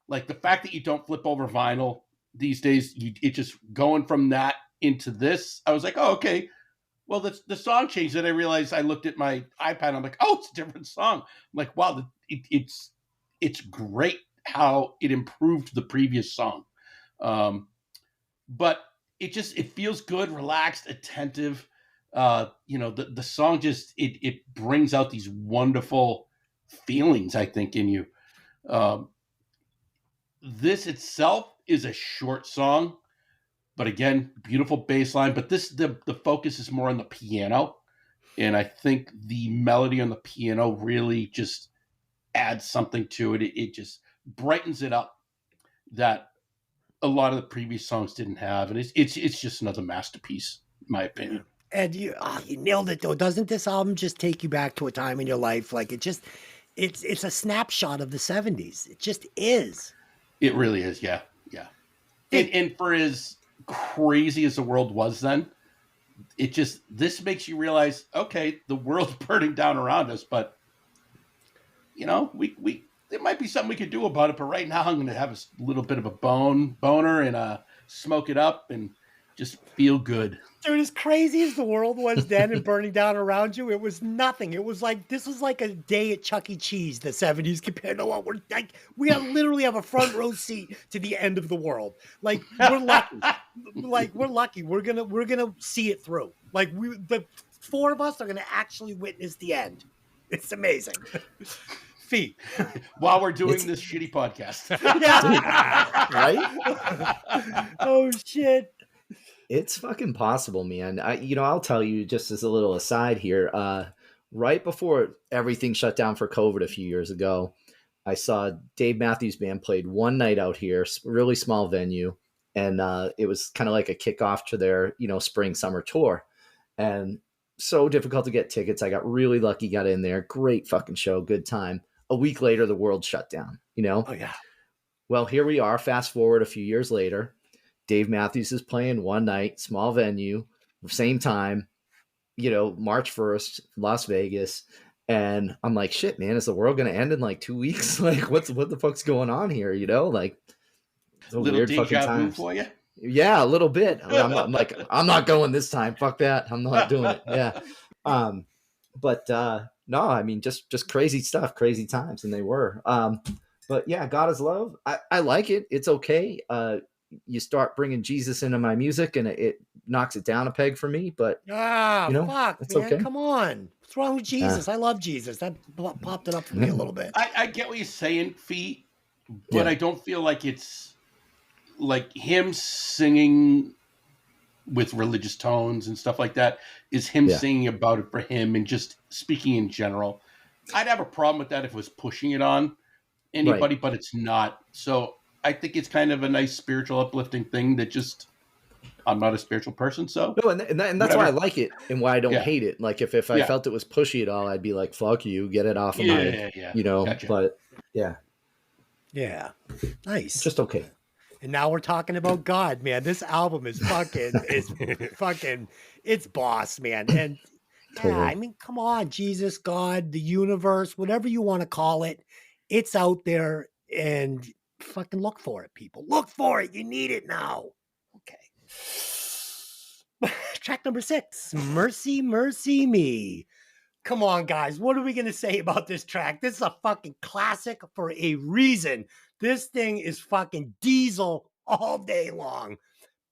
Like the fact that you don't flip over vinyl these days, it just going from that into this. I was like, oh, okay. Well, the song changed, and I realized I looked at my iPad. And I'm like, oh, it's a different song. I'm like, wow, it's great how it improved the previous song. But it feels good, relaxed, attentive. The song just it brings out these wonderful feelings, I think, in you. This itself is a short song, but again, beautiful bass line. But the focus is more on the piano, and I think the melody on the piano really just adds something to it. It just brightens it up that a lot of the previous songs didn't have, and it's just another masterpiece, in my opinion. Ed, you nailed it though. Doesn't this album just take you back to a time in your life? Like it's a snapshot of the 70s. It just is. It really is, yeah. And for as crazy as the world was then, this makes you realize, okay, the world's burning down around us, but we there might be something we could do about it. But right now, I'm going to have a little bit of a boner and smoke it up and just feel good. Dude, as crazy as the world was then and burning down around you, it was nothing. It was like, this was like a day at Chuck E. Cheese, the 70s, compared to what we're like. We literally have a front row seat to the end of the world. Like, we're lucky. We're gonna see it through. Like, the 4 of us are gonna actually witness the end. It's amazing. Fee. While we're doing this shitty podcast. Yeah. Right? Oh shit. It's fucking possible, man. I'll tell you just as a little aside here. Right before everything shut down for COVID a few years ago, I saw Dave Matthews Band played one night out here, really small venue, and it was kind of like a kickoff to their spring summer tour. And so difficult to get tickets. I got really lucky, got in there. Great fucking show, good time. A week later, the world shut down. Oh yeah. Well, here we are. Fast forward a few years later. Dave Matthews is playing one night, small venue, same time, March 1st, Las Vegas. And I'm like, shit, man, is the world going to end in like 2 weeks? Like, what the fuck's going on here? Like, it's a little weird fucking deja vu time for you. Yeah, a little bit. I'm like, I'm not going this time. Fuck that. I'm not doing it. Yeah. But no, I mean, just crazy stuff, crazy times. And they were, but yeah, God is Love. I like it. It's okay. You start bringing Jesus into my music and it knocks it down a peg for me, but fuck, it's man. okay. Come on. What's wrong with Jesus? I love Jesus. That popped it up for me a little bit. I get what you're saying, Fee, but I don't feel like it's like him singing with religious tones and stuff like that is him singing about it for him and just speaking in general. I'd have a problem with that if it was pushing it on anybody, but it's not. So I think it's kind of a nice spiritual uplifting thing that just, I'm not a spiritual person. So no, and that's why I like it and why I don't hate it. Like if I felt it was pushy at all, I'd be like, fuck you, get it off of my, gotcha. But yeah. Yeah. Nice. Just okay. And now we're talking about God, man. This album is fucking, it's boss, man. And yeah, Totally. I mean, come on, Jesus, God, the universe, whatever you want to call it, it's out there, and fucking look for it, people. Look for it. You need it now. Okay. Track number 6, Mercy, Mercy Me. Come on, guys. What are we going to say about this track? This is a fucking classic for a reason. This thing is fucking diesel all day long.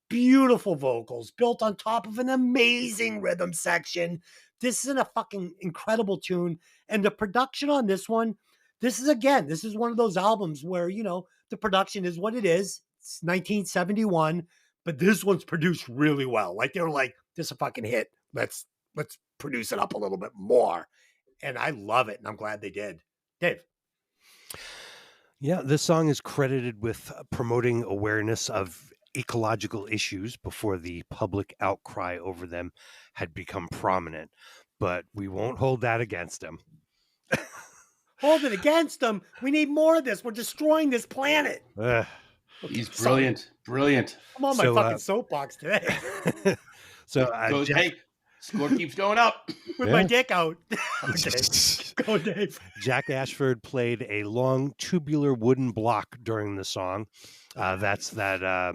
Beautiful vocals built on top of an amazing rhythm section. This is a fucking incredible tune. And the production on this one, this is one of those albums where, you know, the production is what it is. It's 1971, but this one's produced really well. Like they were like, this is a fucking hit. Let's produce it up a little bit more. And I love it. And I'm glad they did. Dave. Yeah, this song is credited with promoting awareness of ecological issues before the public outcry over them had become prominent. But we won't hold that against him. Hold it against them. We need more of this. We're destroying this planet. He's brilliant. Brilliant. I'm on my fucking soapbox today. So hey, score keeps going up. With my dick out. Okay. Go, Dave. Jack Ashford played a long tubular wooden block during the song. That's that,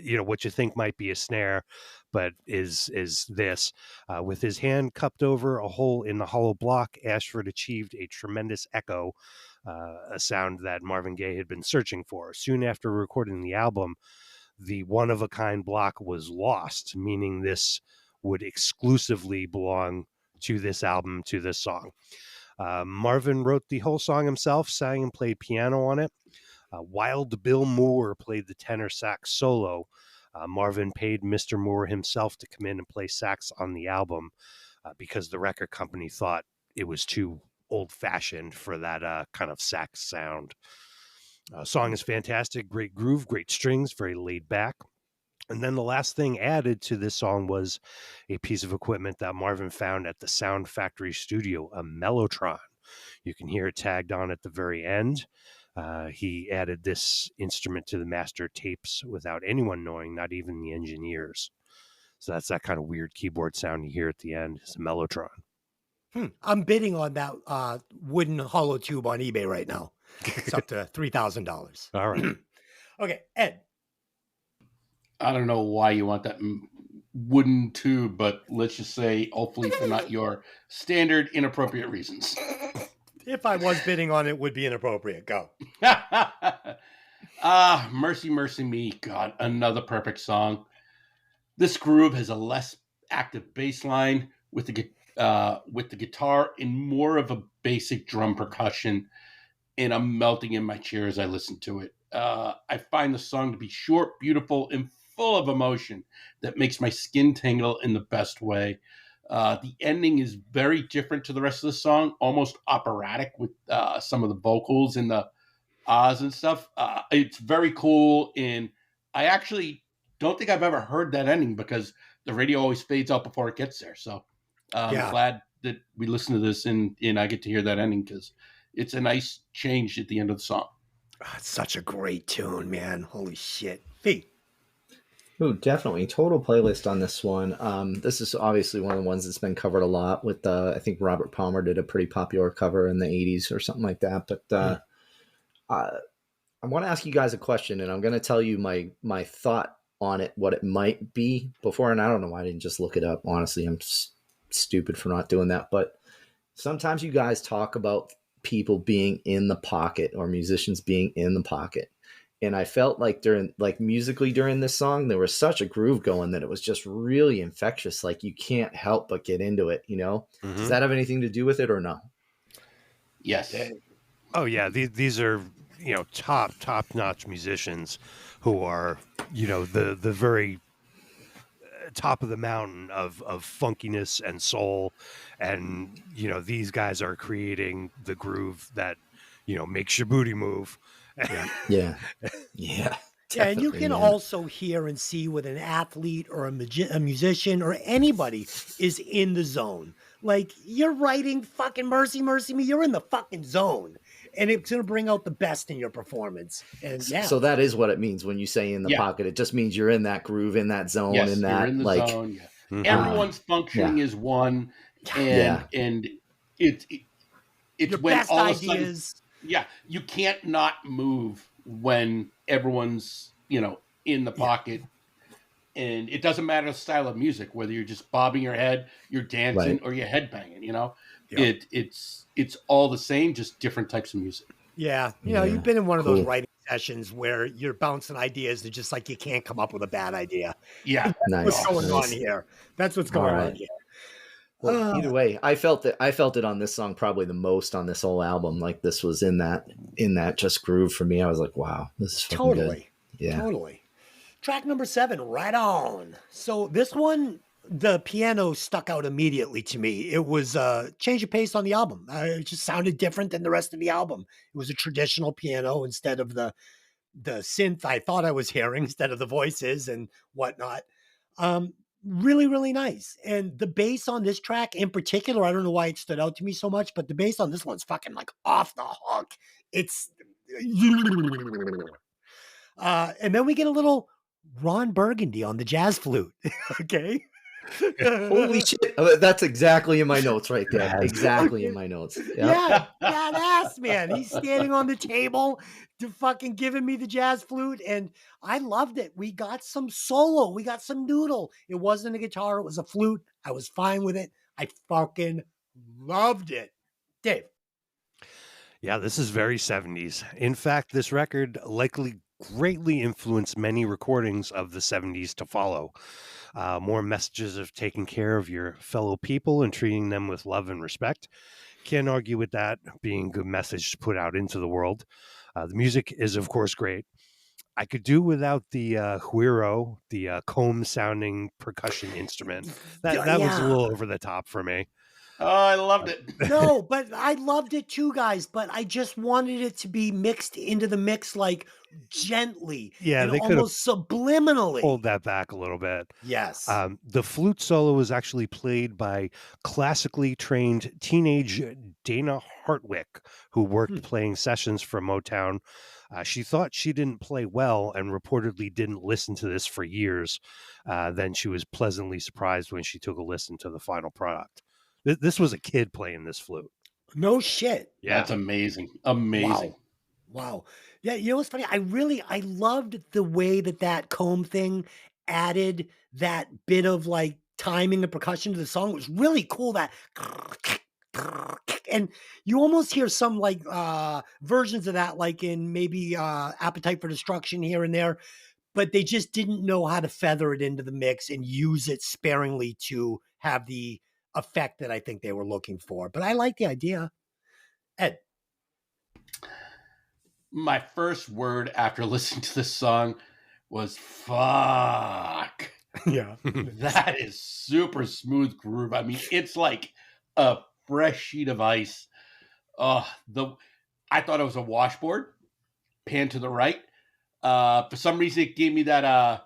what you think might be a snare, but is this. With his hand cupped over a hole in the hollow block, Ashford achieved a tremendous echo, a sound that Marvin Gaye had been searching for. Soon after recording the album, the one-of-a-kind block was lost, meaning this would exclusively belong to this album, to this song. Marvin wrote the whole song himself, sang and played piano on it. Wild Bill Moore played the tenor sax solo. Marvin paid Mr. Moore himself to come in and play sax on the album because the record company thought it was too old-fashioned for that kind of sax sound. Song is fantastic, great groove, great strings, very laid back. And then the last thing added to this song was a piece of equipment that Marvin found at the Sound Factory studio, a Mellotron. You can hear it tagged on at the very end. He added this instrument to the master tapes without anyone knowing, not even the engineers. So that's that kind of weird keyboard sound you hear at the end. It's a Mellotron. I'm bidding on that wooden hollow tube on eBay right now. It's up to $3,000. All right. Okay, Ed. I don't know why you want that wooden tube, but let's just say hopefully for not your standard inappropriate reasons. If I was bidding on it, would be inappropriate. Go. Mercy, Mercy Me. God, another perfect song. This groove has a less active bass line with the guitar and more of a basic drum percussion, and I'm melting in my chair as I listen to it. I find the song to be short, beautiful, and full of emotion that makes my skin tingle in the best way. The ending is very different to the rest of the song, almost operatic with some of the vocals and the ahs and stuff. It's very cool, and I actually don't think I've ever heard that ending because the radio always fades out before it gets there. So I'm glad that we listen to this and I get to hear that ending because it's a nice change at the end of the song. Oh, it's such a great tune, man. Holy shit. Fee. Oh, definitely. Total playlist on this one. This is obviously one of the ones that's been covered a lot with, I think Robert Palmer did a pretty popular cover in the 80s or something like that. But I want to ask you guys a question, and I'm going to tell you my thought on it, what it might be before. And I don't know why I didn't just look it up. Honestly, I'm stupid for not doing that. But sometimes you guys talk about people being in the pocket or musicians being in the pocket. And I felt like musically during this song, there was such a groove going that it was just really infectious. Like you can't help but get into it, you know? Mm-hmm. Does that have anything to do with it or no? Yes. Oh yeah. These are, top notch musicians who are, the very top of the mountain of funkiness and soul. And, these guys are creating the groove that, makes your booty move. Yeah. Yeah, and you can also hear and see when an athlete or a musician or anybody is in the zone. Like, you're writing fucking Mercy, Mercy Me, you're in the fucking zone. and it's going to bring out the best in your performance. And yeah, So that is what it means when you say in the pocket. It just means you're in that groove, in that zone, Yes, in you're that in the like zone. Yeah. Everyone's functioning as one, and it's your when best all of a sudden, ideas. you can't not move when everyone's in the pocket. And it doesn't matter the style of music, whether you're just bobbing your head, you're dancing, or you're headbanging. It's all the same, just different types of music. Yeah, you've been in one of those writing sessions where you're bouncing ideas that just like you can't come up with a bad idea. Yeah, That's what's going on here. That's what's going on here. Well, either way, I felt it on this song probably the most on this whole album. Like this was in that just groove for me. I was like, wow, this is fucking good. Yeah, totally. Track number 7, Right On. So this one, the piano stuck out immediately to me. It was a change of pace on the album. It just sounded different than the rest of the album. It was a traditional piano instead of the synth I thought I was hearing, instead of the voices and whatnot. Really, really nice. And the bass on this track in particular, I don't know why it stood out to me so much, but the bass on this one's fucking like off the hook. It's and then we get a little Ron Burgundy on the jazz flute. Okay. Holy shit. That's exactly in my notes right there. Exactly in my notes. Yep. Yeah, badass, man. He's standing on the table to fucking giving me the jazz flute, and I loved it. We got some solo. We got some noodle. It wasn't a guitar. It was a flute. I was fine with it. I fucking loved it. Dave. Yeah, this is very 70s. In fact, this record likely greatly influenced many recordings of the 70s to follow. More messages of taking care of your fellow people and treating them with love and respect. Can't argue with that being a good message to put out into the world. The music is, of course, great. I could do without the güiro, the comb-sounding percussion instrument. That was a little over the top for me. Oh, I loved it. No, but I loved it too, guys. But I just wanted it to be mixed into the mix, like gently. Yeah, and they could almost subliminally pulled that back a little bit. Yes. The flute solo was actually played by classically trained teenage Dana Hartwick, who worked playing sessions for Motown. She thought she didn't play well and reportedly didn't listen to this for years. Then she was pleasantly surprised when she took a listen to the final product. This was a kid playing this flute. No shit. Yeah. That's amazing. Amazing. Wow. Yeah, you know what's funny? I loved the way that comb thing added that bit of like timing and percussion to the song. It was really cool. That and you almost hear some like versions of that, like in maybe Appetite for Destruction here and there, but they just didn't know how to feather it into the mix and use it sparingly to have the effect that I think they were looking for. But I like the idea. Ed. My first word after listening to this song was fuck. Yeah. That is super smooth groove. I mean, it's like a fresh sheet of ice. I thought it was a washboard, pan to the right. For some reason, it gave me that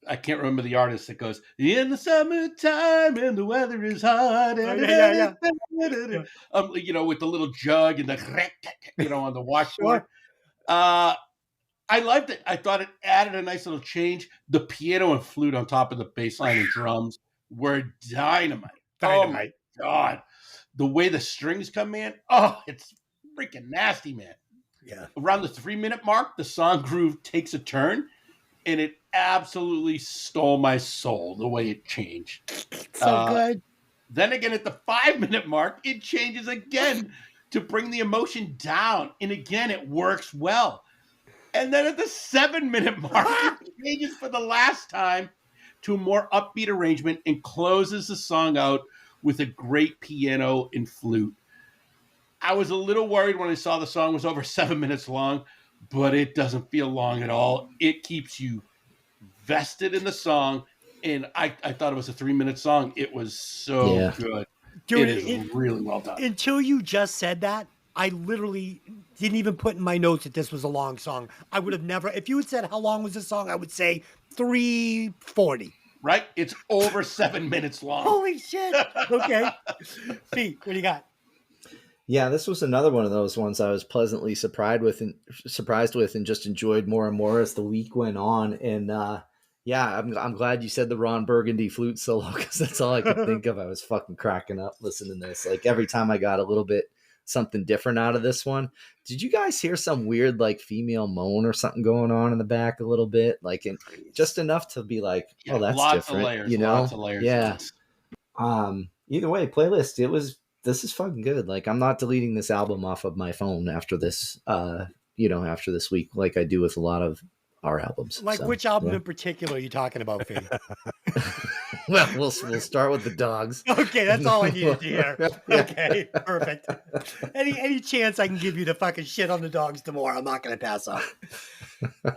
I can't remember the artist that goes, in the summertime and the weather is hot. Yeah. With the little jug and the, on the washboard. Sure. I liked it. I thought it added a nice little change. The piano and flute on top of the bass line and drums were dynamite. Oh my God. The way the strings come in, it's freaking nasty, man. Yeah. Around the 3-minute mark, the song groove takes a turn, and it absolutely stole my soul the way it changed. So good. Then again, at the 5-minute mark, it changes again to bring the emotion down. And again, it works well. And then at the 7-minute mark, it changes for the last time to a more upbeat arrangement and closes the song out with a great piano and flute. I was a little worried when I saw the song was over 7 minutes long, but it doesn't feel long at all. It keeps you vested in the song, and I thought it was a 3-minute song. It was so good. Dude, it is really well done. Until you just said that, I literally didn't even put in my notes that this was a long song. I would have never, if you had said how long was this song, I would say 3:40. Right? It's over 7 minutes long. Holy shit. Okay. Pete, what do you got? Yeah, this was another one of those ones I was pleasantly surprised with, and just enjoyed more and more as the week went on. And yeah, I'm glad you said the Ron Burgundy flute solo, because that's all I could think of. I was fucking cracking up listening to this. Like every time I got a little bit something different out of this one. Did you guys hear some weird like female moan or something going on in the back a little bit, like just enough to be like, Yeah, oh, that's lots different, of layers, you know? lots of layers. Yeah. Either way, playlist, this is fucking good. Like I'm not deleting this album off of my phone after this after this week, like I do with a lot of our albums. Like So, which album yeah. in particular are you talking about, Fee? Well, we'll start with the Dogs. Okay, that's all I needed to hear. Yeah. Okay, perfect. Any chance I can give you to fucking shit on the Dogs tomorrow, I'm not going to pass up.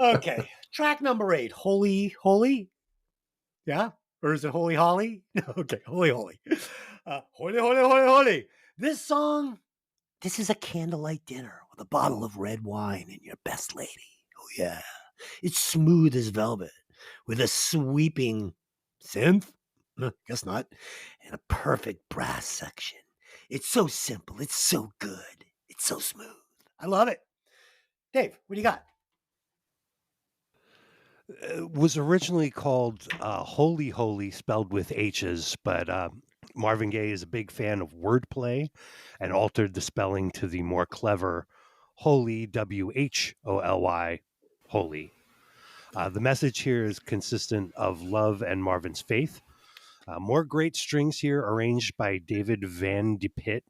Okay, track number 8, Holy Holy. Yeah? Or is it Holy Holly? Okay, Holy Holy. Holy Holy Holy Holy. This song, this is a candlelight dinner with a bottle of red wine and your best lady. Oh yeah. It's smooth as velvet with a sweeping synth. Guess not. And a perfect brass section. It's so simple. It's so good. It's so smooth. I love it. Dave, what do you got? It was originally called Holy Holy, spelled with H's, but Marvin Gaye is a big fan of wordplay and altered the spelling to the more clever Holy, Wholy, Holy. The message here is consistent of love and Marvin's faith. More great strings here, arranged by David Van de Pitt,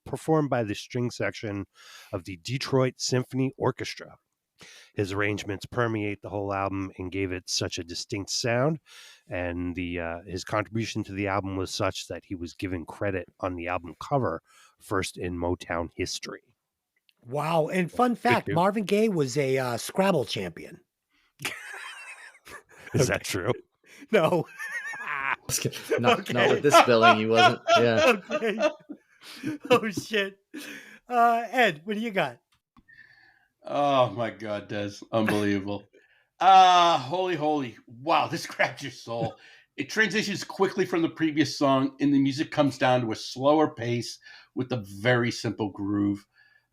performed by the string section of the Detroit Symphony Orchestra. His arrangements permeate the whole album and gave it such a distinct sound, and his contribution to the album was such that he was given credit on the album cover, first in Motown history. Wow. And fun fact, Marvin Gaye was a Scrabble champion. Is that true? No. Not with this spelling, he wasn't. Yeah. Okay. Oh, shit. Ed, what do you got? Oh my God, Des. Unbelievable. Holy Holy. Wow, this grabs your soul. It transitions quickly from the previous song, and the music comes down to a slower pace with a very simple groove.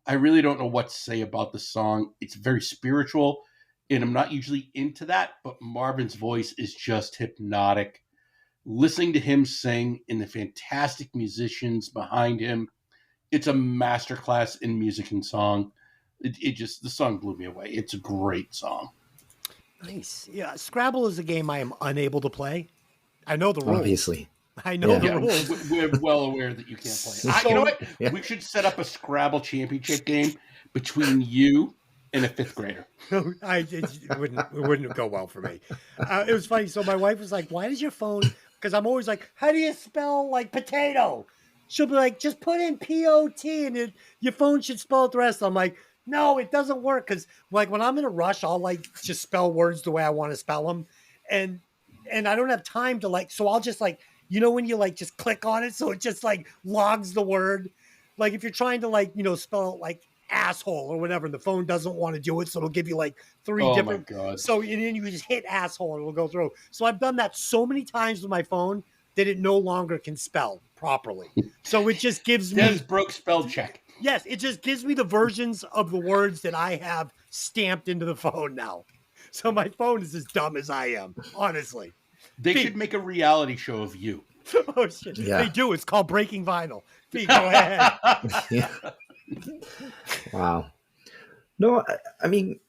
I really don't know what to say about the song. It's very spiritual, and I'm not usually into that, but Marvin's voice is just hypnotic. Listening to him sing and the fantastic musicians behind him, it's a masterclass in music and song. The song blew me away. It's a great song. Nice. Yeah, Scrabble is a game I am unable to play. I know the rules. Obviously. I know the rules. We're well aware that you can't play it. You know what? Yeah. We should set up a Scrabble championship game between you and a 5th grader. It wouldn't go well for me. It was funny. So my wife was like, why does your phone, because I'm always like, how do you spell like potato? She'll be like, just put in P-O-T and your phone should spell it the rest. I'm like, no, it doesn't work. Because like when I'm in a rush, I'll like just spell words the way I want to spell them. And I don't have time to like, so I'll just like, you know, when you like just click on it. So it just like logs the word. Like if you're trying to like, you know, spell like asshole or whatever, and the phone doesn't want to do it. So it'll give you like 3 different. My God. So and then you just hit asshole and it'll go through. So I've done that so many times with my phone that it no longer can spell properly. So it just gives me. Des broke spell check. Yes, it just gives me the versions of the words that I have stamped into the phone now. So my phone is as dumb as I am, honestly. They should make a reality show of you. Oh, shit. Yeah. They do. It's called Breaking Vinyl. Go ahead. Yeah. Wow. No, I mean,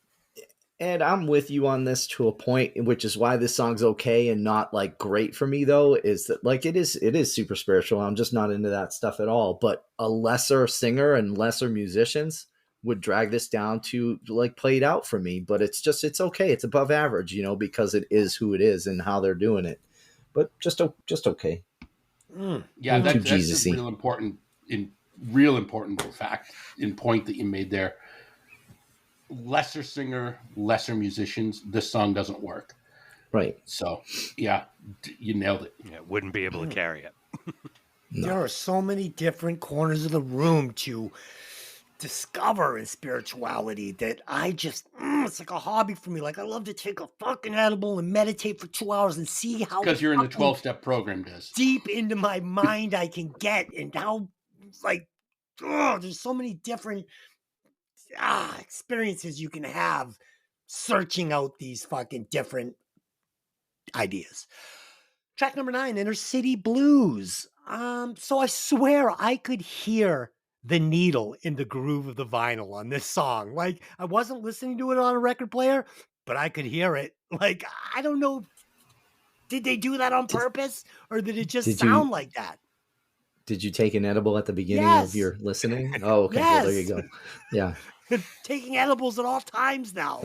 Ed, I'm with you on this to a point, which is why this song's okay and not like great for me though, is that like it is super spiritual. I'm just not into that stuff at all. But a lesser singer and lesser musicians would drag this down to like played out for me. But it's okay. It's above average, you know, because it is who it is and how they're doing it. But just okay. Yeah, that's Jesus-y. a real important fact in point that you made there. Lesser singer, lesser musicians, this song doesn't work. Right. So, yeah, you nailed it. Yeah, wouldn't be able to carry it. There are so many different corners of the room to discover in spirituality that I just, it's like a hobby for me. Like I love to take a fucking edible and meditate for 2 hours and see how Because you're in the 12-step program, Des. deep into my mind I can get and how like there's so many different experiences you can have searching out these fucking different ideas. Track number 9, Inner City Blues. So I swear I could hear the needle in the groove of the vinyl on this song. Like, I wasn't listening to it on a record player, but I could hear it. Like, I don't know, did they do that on purpose, or did it just Did sound you like that? did you take an edible at the beginning of Yes. your listening? Oh, okay. Well, there you Yes. go. Yeah. Taking edibles at all times now.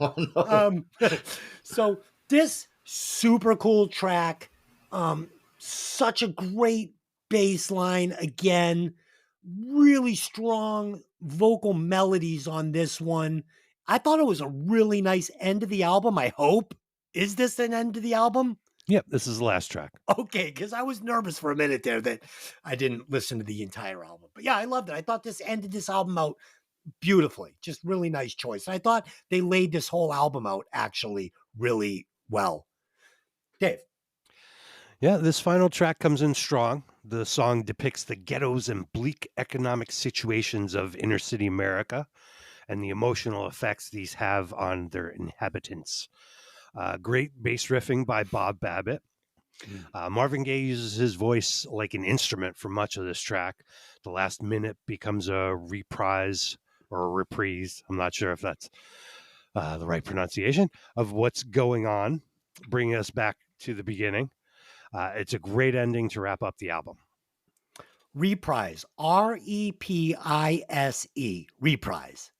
Oh, no. So this super cool track, such a great bass line again, really strong vocal melodies on this one. I thought it was a really nice end of the album. I hope. Is this an end of the album? Yep, this is the last track. Okay, because I was nervous for a minute there that I didn't listen to the entire album. But yeah, I loved it. I thought this ended this album out beautifully. Just really nice choice. And I thought they laid this whole album out actually really well. Dave. Yeah, this final track comes in strong. The song depicts the ghettos and bleak economic situations of inner city America and the emotional effects these have on their inhabitants. Great bass riffing by Bob Babbitt. Marvin Gaye uses his voice like an instrument for much of this track. The last minute becomes a reprise or a reprise. I'm not sure if that's the right pronunciation of what's going on, bringing us back to the beginning. It's a great ending to wrap up the album. Reprise. R-E-P-I-S-E. Reprise.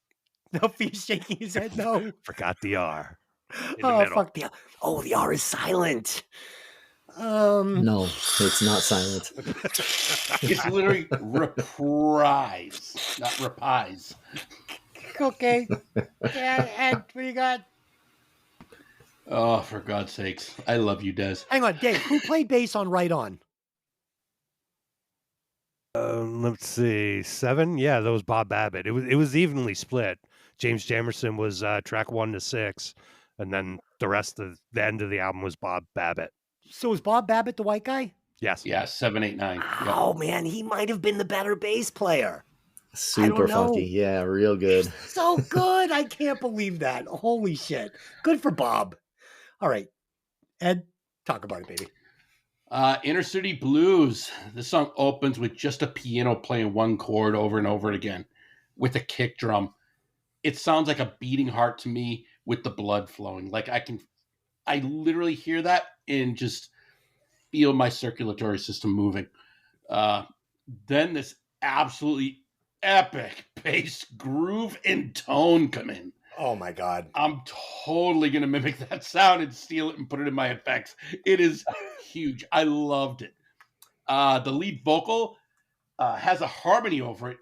No, he's shaking his head. No. Forgot the R. In the Oh, middle. fuck the. Oh, the R is silent. No, it's not silent. It's literally reprise, not reprise. Okay. Yeah, Ed, what do you got? Oh, for God's sakes. I love you, Des. Hang on, Dave. Who played bass on Right On? Let's see, 7. Yeah, that was Bob Babbitt. It was evenly split. James Jamerson was track 1 to 6, and then the rest of the end of the album was Bob Babbitt. So was Bob Babbitt the white guy? Yes. Yeah, 7, 8, 9. Yep. Oh, man, he might have been the better bass player. Super know. funky. Yeah, real good. So good. I can't believe that. Holy shit. Good for Bob. All right. Ed, talk about it, baby. Inner City Blues. The song opens with just a piano playing one chord over and over again with a kick drum. It sounds like a beating heart to me with the blood flowing. Like I literally hear that and just feel my circulatory system moving. Then this absolutely epic bass groove and tone come in. Oh my God. I'm totally going to mimic that sound and steal it and put it in my effects. It is huge. I loved it. The lead vocal has a harmony over it,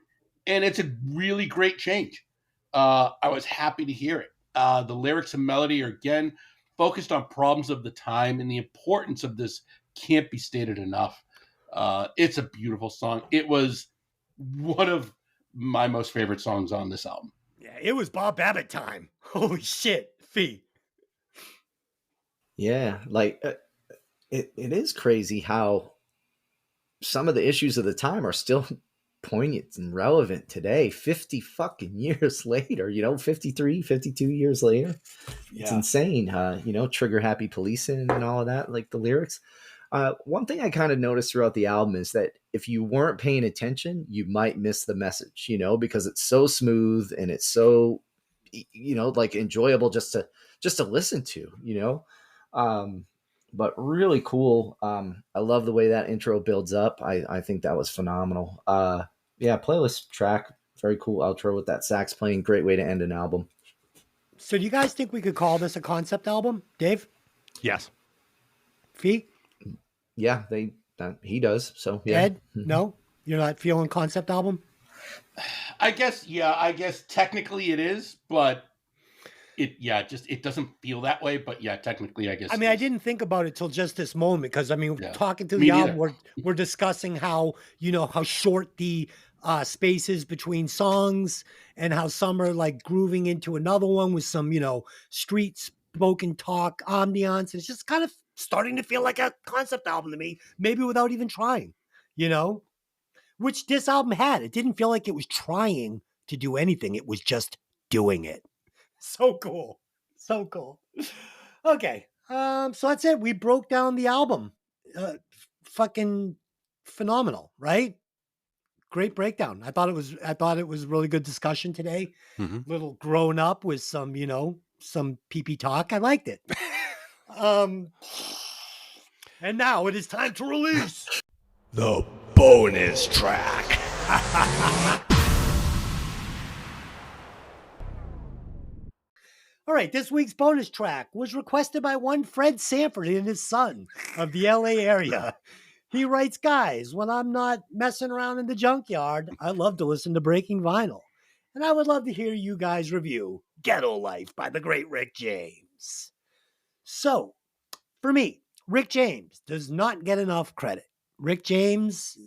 and it's a really great change. I was happy to hear it. The lyrics and melody are, again, focused on problems of the time, and the importance of this can't be stated enough. It's a beautiful song. It was one of my most favorite songs on this album. Yeah, it was Bob Babbitt time. Holy shit. Fee. Yeah, like it is crazy how some of the issues of the time are still poignant and relevant today, 50 fucking years later, 53, 52 years later. It's insane. Trigger happy policing and all of that, like the lyrics. One thing I kind of noticed throughout the album is that if you weren't paying attention, you might miss the message, because it's so smooth and it's so, like enjoyable just to listen to, but really cool. I love the way that intro builds up. I think that was phenomenal. Playlist track, very cool outro with that sax playing. Great way to end an album. So do you guys think we could call this a concept album, Dave? Yes. Fee? Yeah, he does. So yeah. Ed? No? You're not feeling concept album? I guess technically it is, but it doesn't feel that way. But yeah, technically, I guess. I mean, I didn't think about it till just this moment because talking to Me the neither. album, we're discussing how how short the spaces between songs and how some are like grooving into another one with some street spoken talk ambiance. It's just kind of starting to feel like a concept album to me, maybe without even trying. which this album had. It didn't feel like it was trying to do anything. It was just doing it. So cool. So cool. Okay. So that's it. We broke down the album. Fucking phenomenal, right? Great breakdown. I thought it was really good discussion today. Mhm. Little grown up with some, some pee-pee talk. I liked it. And now it is time to release The bonus track. All right, this week's bonus track was requested by one Fred Sanford and his son of the LA area. He writes, guys, when I'm not messing around in the junkyard, I love to listen to Breaking Vinyl. And I would love to hear you guys review Ghetto Life by the great Rick James. So, for me, Rick James does not get enough credit. Rick James,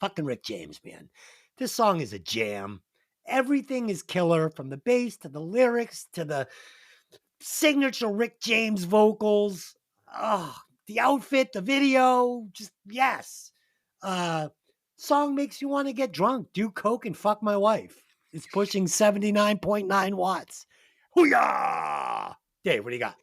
fucking Rick James, man. This song is a jam. Everything is killer, from the bass to the lyrics to the signature Rick James vocals. The outfit, the video, just yes. Song makes you want to get drunk, do coke, and fuck my wife. It's pushing 79.9 watts. Hoo-yah! Dave, what do you got?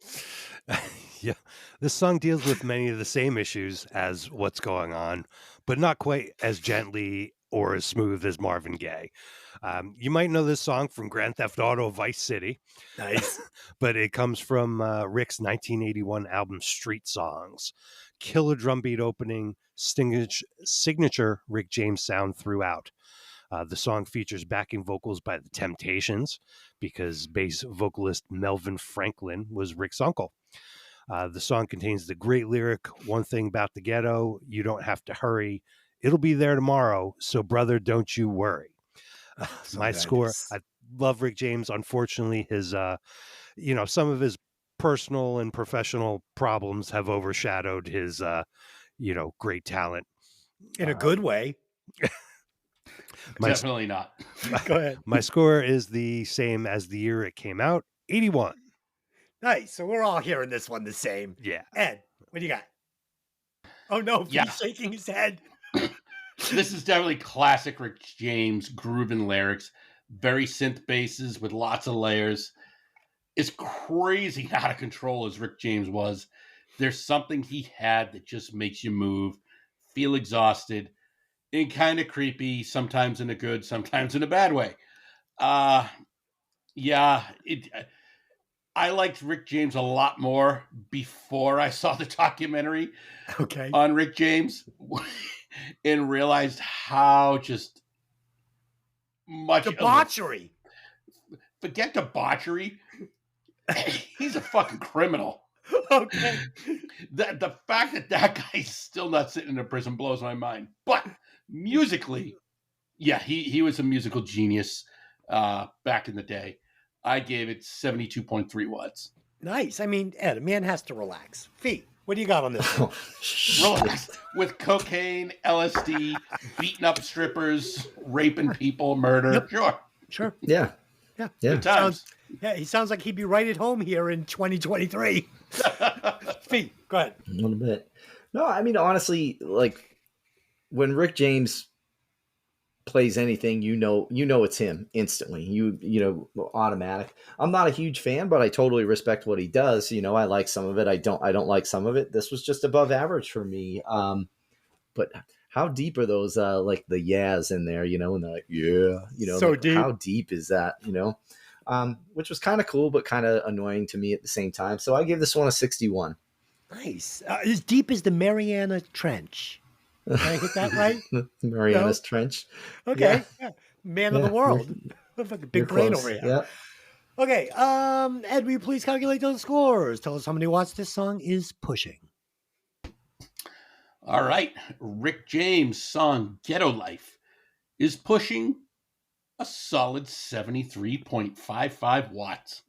Yeah, this song deals with many of the same issues as What's Going On, but not quite as gently or as smooth as Marvin Gaye. You might know this song from Grand Theft Auto Vice City. Nice. But it comes from Rick's 1981 album Street Songs. Killer drum beat opening, signature Rick James sound throughout. The song features backing vocals by The Temptations, because bass vocalist Melvin Franklin was Rick's uncle. The song contains the great lyric, "One thing about the ghetto, you don't have to hurry. It'll be there tomorrow, so brother, don't you worry." My score, I love Rick James. Unfortunately, his, some of his personal and professional problems have overshadowed his, great talent. In a good way. Definitely not. Go ahead. My score is the same as the year it came out, 81. Nice. So we're all hearing this one the same. Yeah. Ed, what do you got? Oh, no. Yeah. He's shaking his head. This is definitely classic Rick James groove and lyrics. Very synth basses with lots of layers. It's crazy out of control as Rick James was. There's something he had that just makes you move, feel exhausted, and kind of creepy, sometimes in a good, sometimes in a bad way. I liked Rick James a lot more before I saw the documentary on Rick James and realized how just much debauchery. Forget debauchery. He's a fucking criminal. Okay. The fact that guy's still not sitting in a prison blows my mind. But musically, yeah, he was a musical genius back in the day. I gave it 72.3 watts. Nice. I mean, Ed, a man has to relax. Fee, what do you got on this one? Relax. With cocaine, LSD, beating up strippers, raping people, murder. Yep. Sure. Yeah. Good times. He sounds like he'd be right at home here in 2023. Fee, go ahead. A little bit. No, I mean, honestly, like when Rick James plays anything, you know it's him instantly. Automatic. I'm not a huge fan, but I totally respect what he does. I like some of it. I don't like some of it. This was just above average for me. But how deep are those like the yeahs in there, and they're like, yeah, so like, deep. How deep is that, which was kind of cool, but kind of annoying to me at the same time. So I give this one a 61. Nice. As deep as the Mariana Trench. Did I hit that right? Mariana's Trench. Okay. Yeah. Man of the world. Fucking big brain close. over here. Yeah. Okay. Ed, will you please calculate those scores? Tell us how many watts this song is pushing. All right. Rick James' song Ghetto Life is pushing a solid 73.55 watts.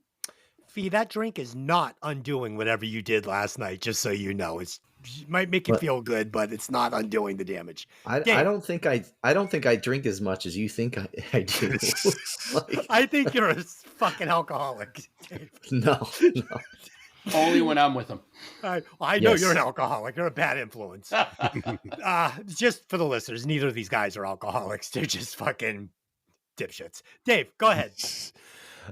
Fee, that drink is not undoing whatever you did last night, just so you know. It might make you feel good, but it's not undoing the damage. I don't think I drink as much as you think I do. I think you're a fucking alcoholic. No. Only when I'm with them. I know Yes. you're an alcoholic. You're a bad influence. Just for the listeners, neither of these guys are alcoholics. They're just fucking dipshits. Dave, go ahead.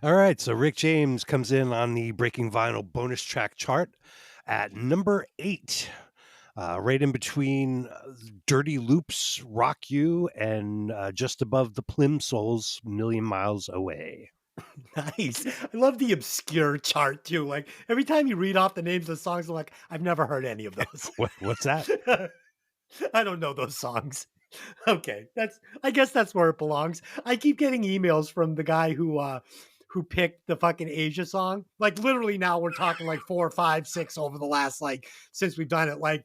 All right, so Rick James comes in on the Breaking Vinyl bonus track chart at number 8, right in between Dirty Loops, Rock You, and just above the Plimsolls, Million Miles Away. Nice. I love the obscure chart too. Like every time you read off the names of the songs, I'm like, I've never heard any of those. What's that? I don't know those songs. Okay, I guess that's where it belongs. I keep getting emails from the guy who picked the fucking Asia song. Like literally now we're talking like 4, 5, 6 over the last like since we've done it. Like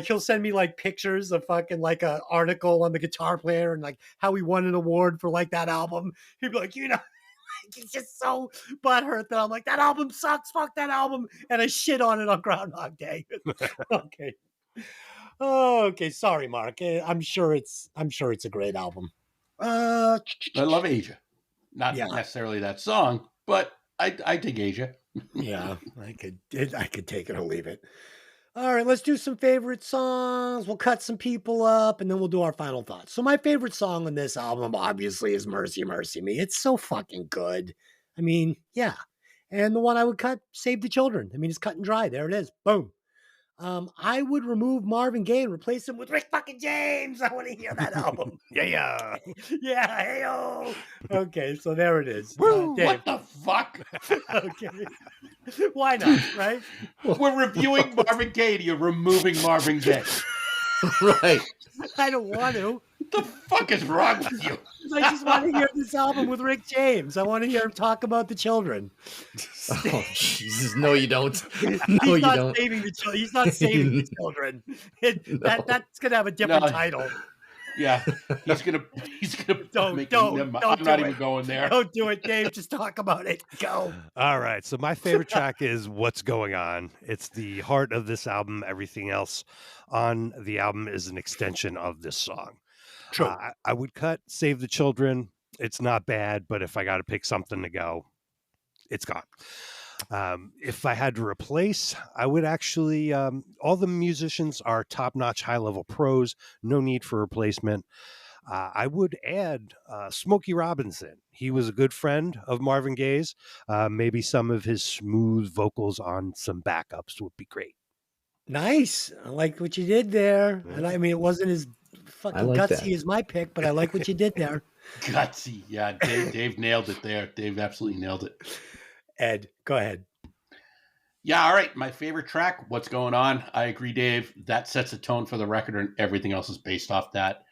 he'll send me like pictures of fucking like a article on the guitar player and like how he won an award for like that album. He'd be like, he's just so butthurt that I'm like, that album sucks. Fuck that album. And I shit on it on Groundhog Day. Okay. Oh, okay. Sorry, Mark. I'm sure it's a great album. I love Asia. Not Yeah. necessarily that song, but I dig Asia. Yeah, I could take it or leave it. All right, let's do some favorite songs. We'll cut some people up and then we'll do our final thoughts. So my favorite song on this album obviously is Mercy Mercy Me. It's so fucking good. I mean, yeah. And the one I would cut, Save the Children. I mean, it's cut and dry. There it is. Boom. I would remove Marvin Gaye and replace him with Rick fucking James. I want to hear that album. Yeah. Yeah, hey-o. Okay, so there it is. Woo, Dave. what the fuck? Okay. Why not, right? We're reviewing Marvin Gaye. You're removing Marvin Gaye. Right. I don't want to. What the fuck is wrong with you? I just want to hear this album with Rick James. I want to hear him talk about the children. Oh, Jesus. No, you don't. No, He's you not don't. saving the children. He's not saving the children. That's gonna have a different title. Yeah, he's gonna Don't make do I'm not it. even going there. Don't do it, Dave. Just talk about it. Go. All right, so my favorite track is What's Going On. It's the heart of this album. Everything else on the album is an extension of this song. True. I would cut Save the Children. It's not bad, but if I got to pick something to go, it's gone. If I had to replace, I would actually, all the musicians are top-notch, high-level pros. No need for replacement. I would add Smokey Robinson. He was a good friend of Marvin Gaye's. Maybe some of his smooth vocals on some backups would be great. Nice. I like what you did there. And I mean, it wasn't as fucking like gutsy that. as my pick, but I like what you did there. Gutsy. Yeah, Dave nailed it there. Dave absolutely nailed it. Ed, go ahead. Yeah, all right. My favorite track, What's Going On? I agree, Dave. That sets a tone for the record, and everything else is based off that,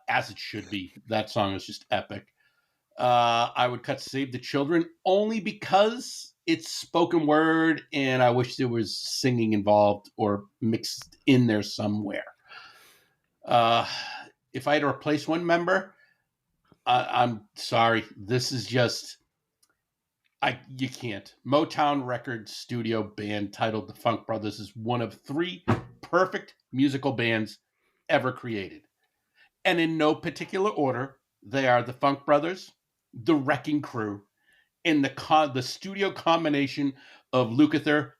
as it should be. That song is just epic. I would cut Save the Children only because it's spoken word, and I wish there was singing involved or mixed in there somewhere. If I had to replace one member, I'm sorry. This is just... you can't. Motown Records studio band titled the Funk Brothers is one of 3 perfect musical bands ever created. And in no particular order, they are the Funk Brothers, the Wrecking Crew, and the studio combination of Lukather,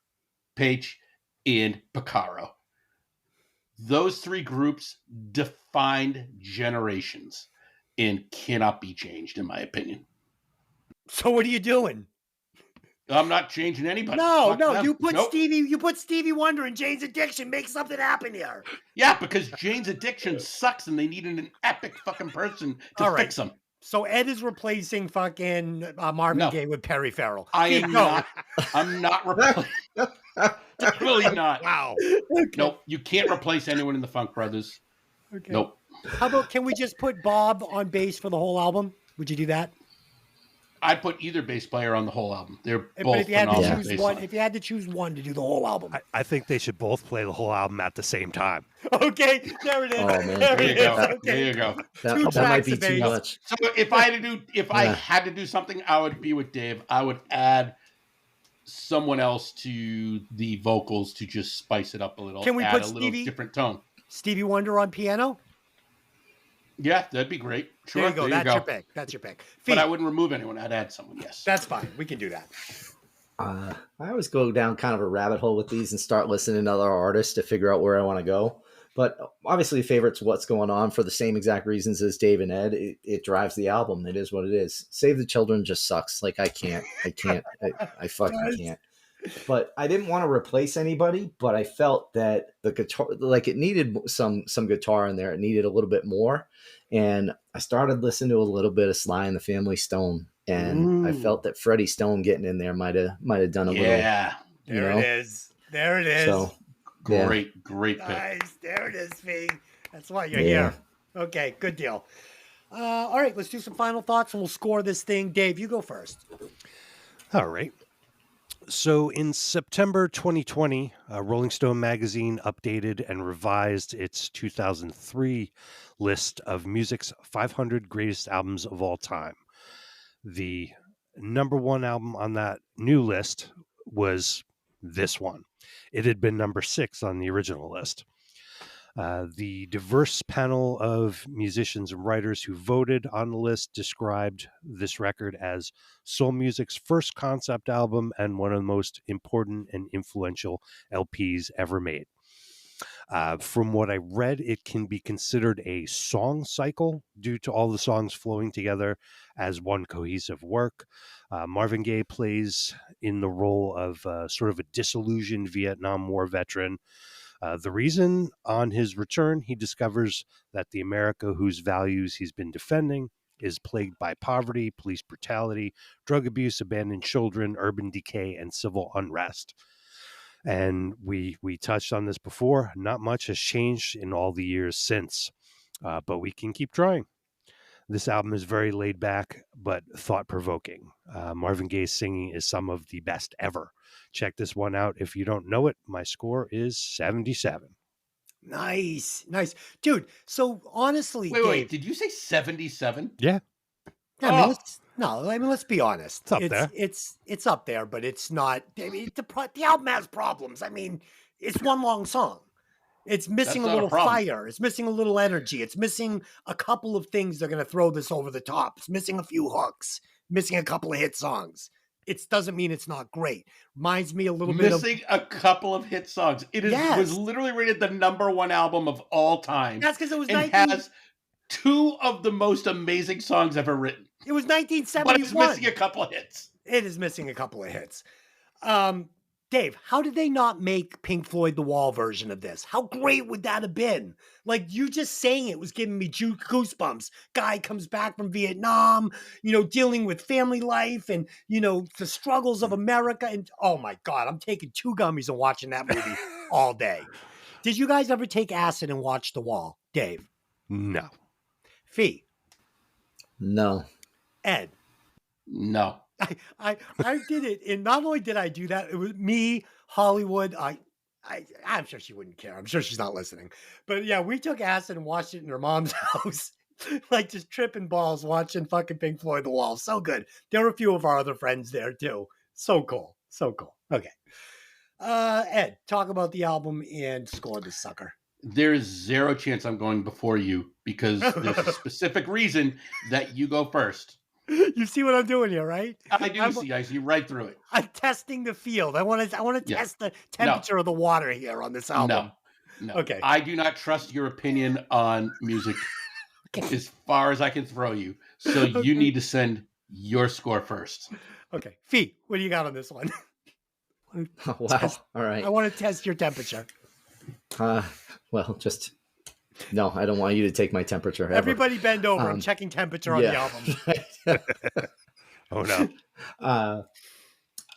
Page, and Picaro. Those 3 groups defined generations and cannot be changed, in my opinion. So what are you doing? I'm not changing anybody. No, Fuck no, them. you put Nope. Stevie Wonder and Jane's Addiction. Make something happen here. Yeah, because Jane's Addiction sucks and they needed an epic fucking person to All right. fix them. So Ed is replacing fucking Marvin No. Gaye with Perry Farrell. I Keep am going. not. I'm not replacing. Definitely not. Wow. Okay. Nope. You can't replace anyone in the Funk Brothers. Okay. Nope. How about, can we just put Bob on bass for the whole album? Would you do that? I'd put either bass player on the whole album. They're But both if you had to phenomenal choose bass one, line. if you had to choose one to do the whole album, I think they should both play the whole album at the same time. okay, there it is. Oh, man. There There you it is. go. Okay. There you go. Two That might tracks be of too bass. much. So if I had to do something, I would be with Dave. I would add someone else to the vocals to just spice it up a little. Can we add put a little Stevie- different tone? Stevie Wonder on piano. Yeah, that'd be great. Sure, There you go. That's your pick. That's your pick. But Fee, I wouldn't remove anyone. I'd add someone. Yes. that's fine. We can do that. I always go down kind of a rabbit hole with these and start listening to other artists to figure out where I want to go. But obviously, favorite's What's Going On for the same exact reasons as Dave and Ed. It drives the album. It is what it is. Save the Children just sucks. Like I fucking can't. But I didn't want to replace anybody, but I felt that the guitar, like it needed some guitar in there. It needed a little bit more. And I started listening to a little bit of Sly and the Family Stone. And I felt that Freddie Stone getting in there might have done a little. Yeah. There it is. There it is. So, Great pick. Nice. There it is, Fee. That's why you're here. Okay, good deal. All right, let's do some final thoughts and we'll score this thing. Dave, you go first. All right. So in September 2020, Rolling Stone magazine updated and revised its 2003 list of music's 500 greatest albums of all time. The number one album on that new list was this one. It had been number 6 on the original list. The diverse panel of musicians and writers who voted on the list described this record as soul music's first concept album and one of the most important and influential LPs ever made. From what I read, it can be considered a song cycle due to all the songs flowing together as one cohesive work. Marvin Gaye plays in the role of sort of a disillusioned Vietnam War veteran. The reason on his return, he discovers that the America whose values he's been defending is plagued by poverty, police brutality, drug abuse, abandoned children, urban decay, and civil unrest. And we touched on this before. Not much has changed in all the years since, but we can keep trying. This album is very laid back, but thought-provoking. Marvin Gaye's singing is some of the best ever. Check this one out. If you don't know it, my score is 77. Nice. Dude, so honestly, Wait, did you say 77? Yeah. I mean, let's be honest. It's up there. It's up there, but it's not. I mean, the album has problems. I mean, it's one long song. It's missing a little fire. It's missing a little energy. It's missing a couple of things that are going to throw this over the top. It's missing a few hooks, missing a couple of hit songs. It doesn't mean it's not great. Reminds me a little bit of missing a couple of hit songs. It was literally rated the number one album of all time. That's because it was has 2 of the most amazing songs ever written. It was 1971. But it's missing a couple of hits. It is missing a couple of hits. Dave, how did they not make Pink Floyd The Wall version of this? How great would that have been? Like, you just saying it was giving me goosebumps. Guy comes back from Vietnam, dealing with family life and, the struggles of America. And oh my God, I'm taking 2 gummies and watching that movie all day. Did you guys ever take acid and watch The Wall? Dave? No. Fee? No. Ed? No. I did it, and not only did I do that, it was me, Hollywood. I'm sure she wouldn't care. I'm sure she's not listening. But yeah, we took acid and watched it in her mom's house, like just tripping balls, watching fucking Pink Floyd The Wall. So good. There were a few of our other friends there too. So cool. Okay. Ed, talk about the album and score this sucker. There is 0 chance I'm going before you because there's a specific reason that you go first. You see what I'm doing here, right? I see right through it. I'm testing the field. I want to test the temperature of the water here on this album. No. Okay. I do not trust your opinion on music as far as I can throw you. So you need to send your score first. Okay. Fee, what do you got on this one? Oh, wow. All right. I want to test your temperature. Well, just... No, I don't want you to take my temperature. Ever. Everybody bend over. I'm checking temperature on the album. Oh, no.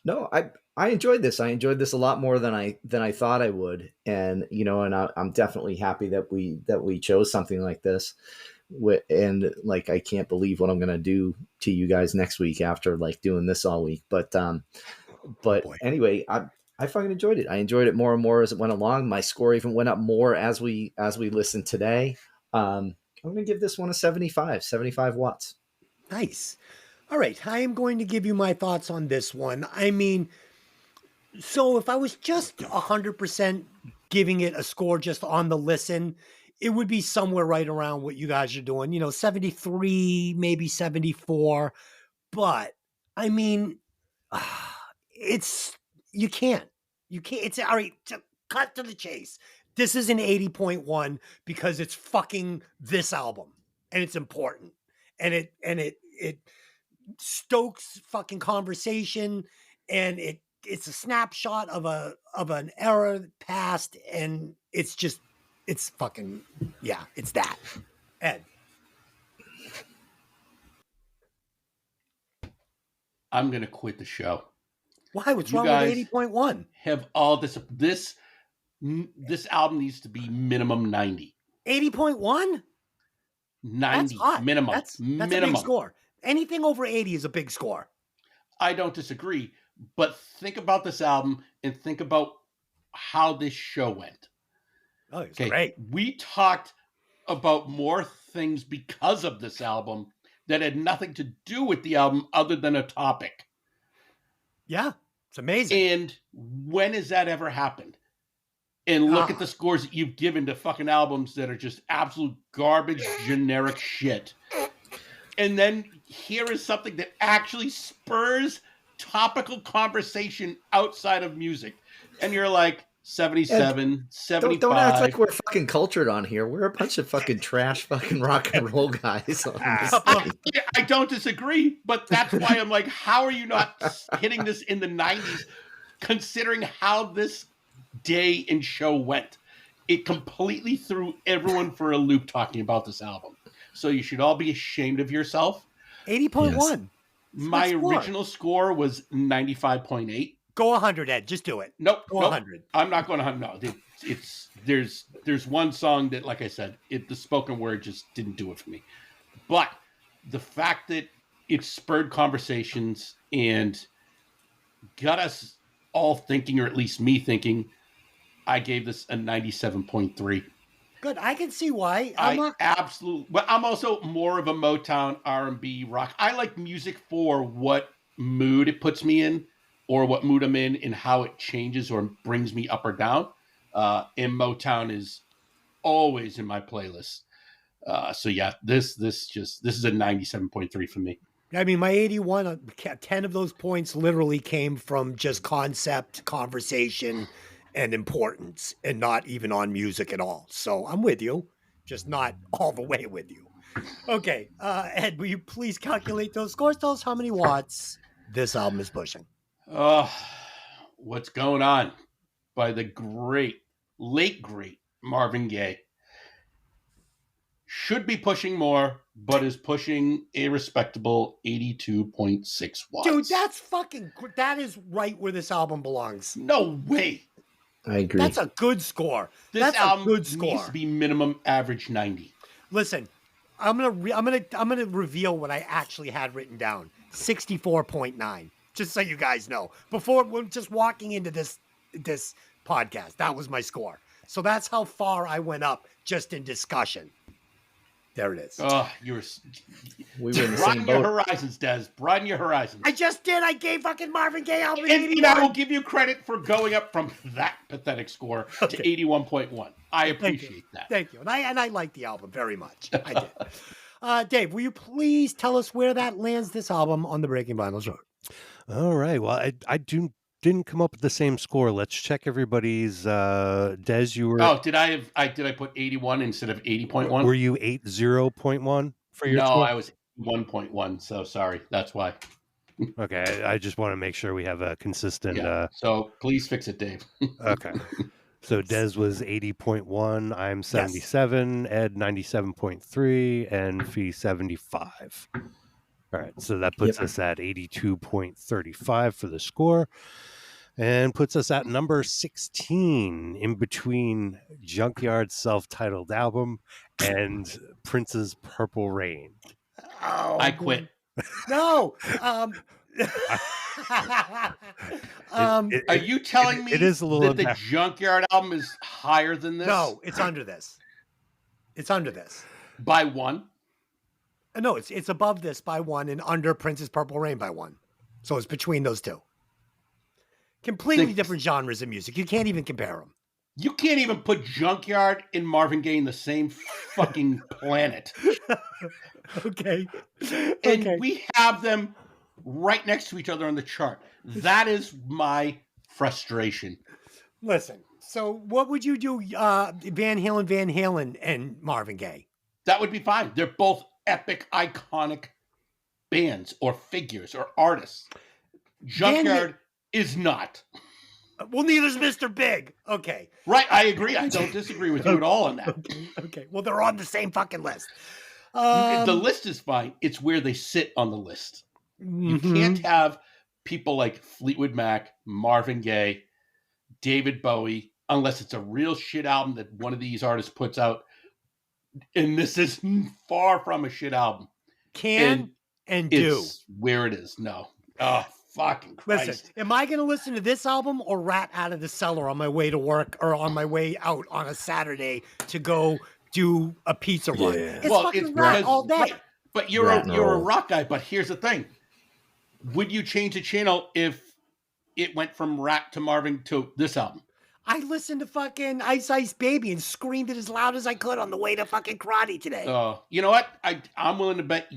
No, I enjoyed this. I enjoyed this a lot more than I thought I would. And, I'm definitely happy that we chose something like this. And like, I can't believe what I'm going to do to you guys next week after like doing this all week. But anyway, I fucking enjoyed it. I enjoyed it more and more as it went along. My score even went up more as we listened today. I'm going to give this one a 75 watts. Nice. All right. I am going to give you my thoughts on this one. I mean, so if I was just 100% giving it a score just on the listen, it would be somewhere right around what you guys are doing, 73, maybe 74. But I mean, you can't. It's all right. Cut to the chase. This is an 80.1 because it's fucking this album and it's important and it stokes fucking conversation and it's a snapshot of an era past and it's fucking yeah, it's that. Ed. I'm gonna quit the show. Why? What's You wrong with guys 80.1? Have all this album needs to be minimum 90. 80.1? 90 That's hot. minimum. That's minimum. a big score. Anything over 80 is a big score. I don't disagree, but think about this album and think about how this show went. Oh, it's great. We talked about more things because of this album that had nothing to do with the album other than a topic. Yeah, it's amazing. And when has that ever happened? And look at the scores that you've given to fucking albums that are just absolute garbage, generic shit. And then here is something that actually spurs topical conversation outside of music. And you're like, 77, 75. Don't act like we're fucking cultured on here. We're a bunch of fucking trash fucking rock and roll guys. I don't disagree, but that's why I'm like, how are you not hitting this in the 90s, considering how this day and show went? It completely threw everyone for a loop talking about this album. So you should all be ashamed of yourself. 80.1. Yes. My original score was 95.8. Go 100, Ed. Just do it. Nope. Go 100. I'm not going 100. No, there's one song that, like I said, the spoken word just didn't do it for me. But the fact that it spurred conversations and got us all thinking, or at least me thinking, I gave this a 97.3. Good. I can see why. Absolutely. But I'm also more of a Motown, R&B, rock. I like music for what mood it puts me in, or what mood I'm in, and how it changes or brings me up or down. And Motown is always in my playlist. So yeah, this is a 97.3 for me. I mean, my 81, 10 of those points literally came from just concept, conversation, and importance, and not even on music at all. So I'm with you, just not all the way with you. Okay, Ed, will you please calculate those scores? Tell us how many watts this album is pushing. What's Going On by the late great Marvin Gaye. Should be pushing more, but is pushing a respectable 82.6 watts. Dude, that is right where this album belongs. No way. I agree. That's a good score. This album needs to be minimum average 90. Listen, I'm gonna reveal what I actually had written down. 64.9. Just so you guys know. Before just walking into this podcast, that was my score. So that's how far I went up just in discussion. There it is. Oh, we were in the same boat. Broaden your horizons, Des. Broaden your horizons. I just did. I gave fucking Marvin Gaye album. And I will give you credit for going up from that pathetic score to 81.1. I appreciate that. Thank you. And I like the album very much. I did. Dave, will you please tell us where that lands this album on the Breaking Vinyl chart? All right. Well, I didn't come up with the same score. Let's check everybody's. Des, you were. Oh, did I put 81 instead of 80.1? Were you 80.1 for your score? No, I was 1.1. So sorry. That's why. Okay. I just want to make sure we have a consistent. Yeah. So please fix it, Dave. Okay. So Des was 80.1. I'm 77. Yes. Ed 97.3, and Fee 75. All right, so that puts us at 82.35 for the score, and puts us at number 16 in between Junkyard's self-titled album and Prince's Purple Rain. Oh, I quit. No. Are you telling me it is a little that the Junkyard album is higher than this? No, it's under this. It's under this. By one? No, it's above this by one and under Prince's Purple Rain by one. So it's between those two. Completely different genres of music. You can't even compare them. You can't even put Junkyard and Marvin Gaye in the same fucking planet. Okay. And we have them right next to each other on the chart. That is my frustration. Listen, so what would you do, Van Halen, and Marvin Gaye? That would be fine. They're both epic, iconic bands or figures or artists. Junkyard is not. Well, neither's Mr. Big. Okay. Right, I agree. I don't disagree with you at all on that. Okay. Well, they're on the same fucking list. The list is fine. It's where they sit on the list. You can't have people like Fleetwood Mac, Marvin Gaye, David Bowie, unless it's a real shit album that one of these artists puts out. And this is far from a shit album. And do. It's where it is. No. Oh, fucking Christ. Listen, am I going to listen to this album or Rat Out of the Cellar on my way to work or on my way out on a Saturday to go do a pizza run? It's fucking Rat all day. Right. But you're a rock guy. But here's the thing. Would you change the channel if it went from Rat to Marvin to this album? I listened to fucking Ice Ice Baby and screamed it as loud as I could on the way to fucking karate today. You know what? I'm willing to bet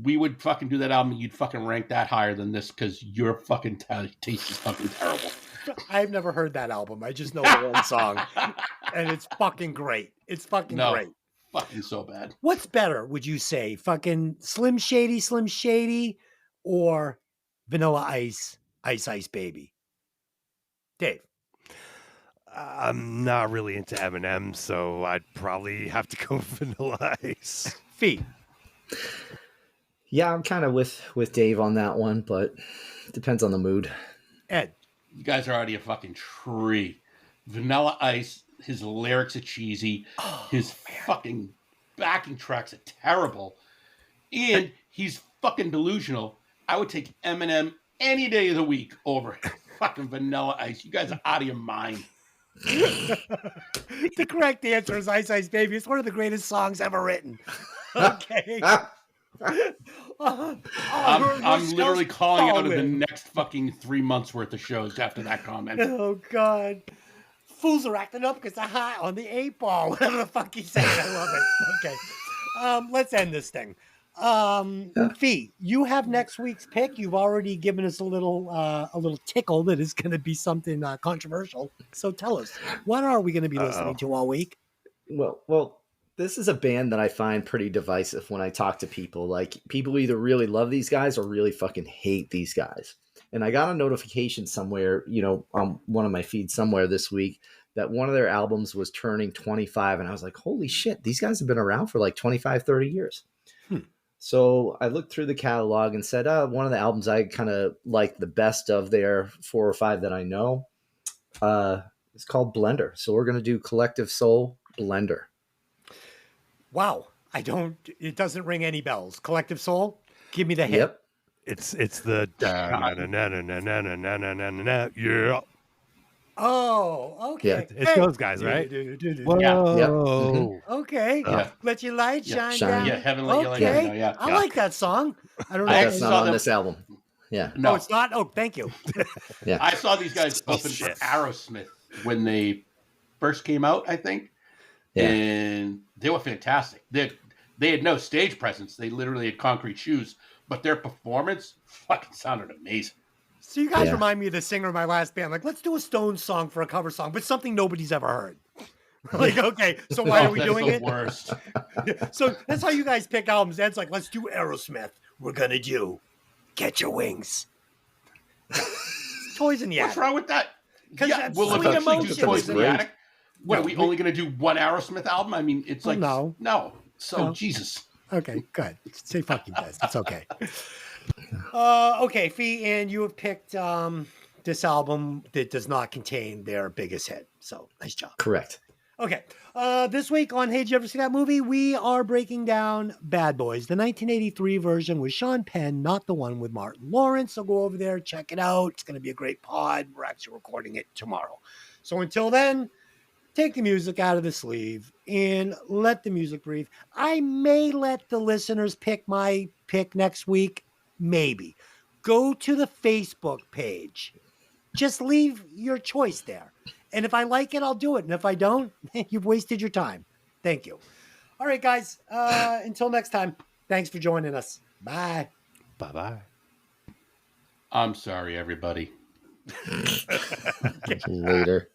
we would fucking do that album and you'd fucking rank that higher than this because your fucking taste is fucking terrible. I've never heard that album. I just know the one song. And it's fucking great. It's fucking great. Fucking so bad. What's better, would you say? Fucking Slim Shady, or Vanilla Ice, Ice Ice Baby? Dave. I'm not really into Eminem, so I'd probably have to go Vanilla Ice. Fee. Yeah, I'm kind of with Dave on that one, but it depends on the mood. Ed. You guys are out of your fucking tree. Vanilla Ice, his lyrics are cheesy. His fucking backing tracks are terrible. And he's fucking delusional. I would take Eminem any day of the week over fucking Vanilla Ice. You guys are out of your mind. The correct answer is Ice Ice Baby. It's one of the greatest songs ever written. Okay. I'm literally calling out of the next fucking 3 months worth of shows after that comment. Oh, God. Fools are acting up because they're high on the 8 ball. Whatever the fuck he said. I love it. Okay. Let's end this thing. Fee, you have next week's pick. You've already given us a little tickle that is going to be something controversial. So tell us, what are we going to be listening to all week? Well, this is a band that I find pretty divisive when I talk to people. Like, people either really love these guys or really fucking hate these guys. And I got a notification somewhere, on one of my feeds somewhere this week that one of their albums was turning 25. And I was like, holy shit, these guys have been around for like 25, 30 years. So I looked through the catalog and said, one of the albums I kind of like the best of their 4 or 5 that I know is called Blender. So we're going to do Collective Soul Blender. Wow. It doesn't ring any bells. Collective Soul? Give me the hit. Yep. It's the yeah. Oh, okay. Yeah. It's those guys, right? Whoa. Yep. Mm-hmm. Okay. Let your light shine down. Yeah, Heaven Let Your Light Shine Down. Yeah. I like that song. I don't know. That's not on this album. Yeah. No, it's not. Oh, thank you. Yeah. I saw these guys open for Aerosmith when they first came out, I think. Yeah. And they were fantastic. They had no stage presence. They literally had concrete shoes, but their performance fucking sounded amazing. So you guys remind me of the singer of my last band. Like, let's do a Stones song for a cover song, but something nobody's ever heard. Like, okay, so why are we doing it? Worst. So that's how you guys pick albums. Ed's like, let's do Aerosmith. We're gonna do Get Your Wings. Toys in the Attic. What's wrong with that? Because that's we'll Sweet eventually Emotions. do Toys in the Attic. What, No, are we only going to do one Aerosmith album? I mean, it's like, no. So, No. Jesus. Okay, good. Say fucking this. It's okay. Okay, Fee, and you have picked this album that does not contain their biggest hit. So, nice job. Correct. Okay. This week on Hey, Did You Ever See That Movie? We are breaking down Bad Boys, the 1983 version with Sean Penn, not the one with Martin Lawrence. So go over there, check it out. It's going to be a great pod. We're actually recording it tomorrow. So until then, take the music out of the sleeve and let the music breathe. I may let the listeners pick my pick next week. Maybe. Go to the Facebook page. Just leave your choice there. And if I like it, I'll do it. And if I don't, you've wasted your time. Thank you. All right, guys. Until next time, thanks for joining us. Bye. Bye-bye. I'm sorry, everybody. Later.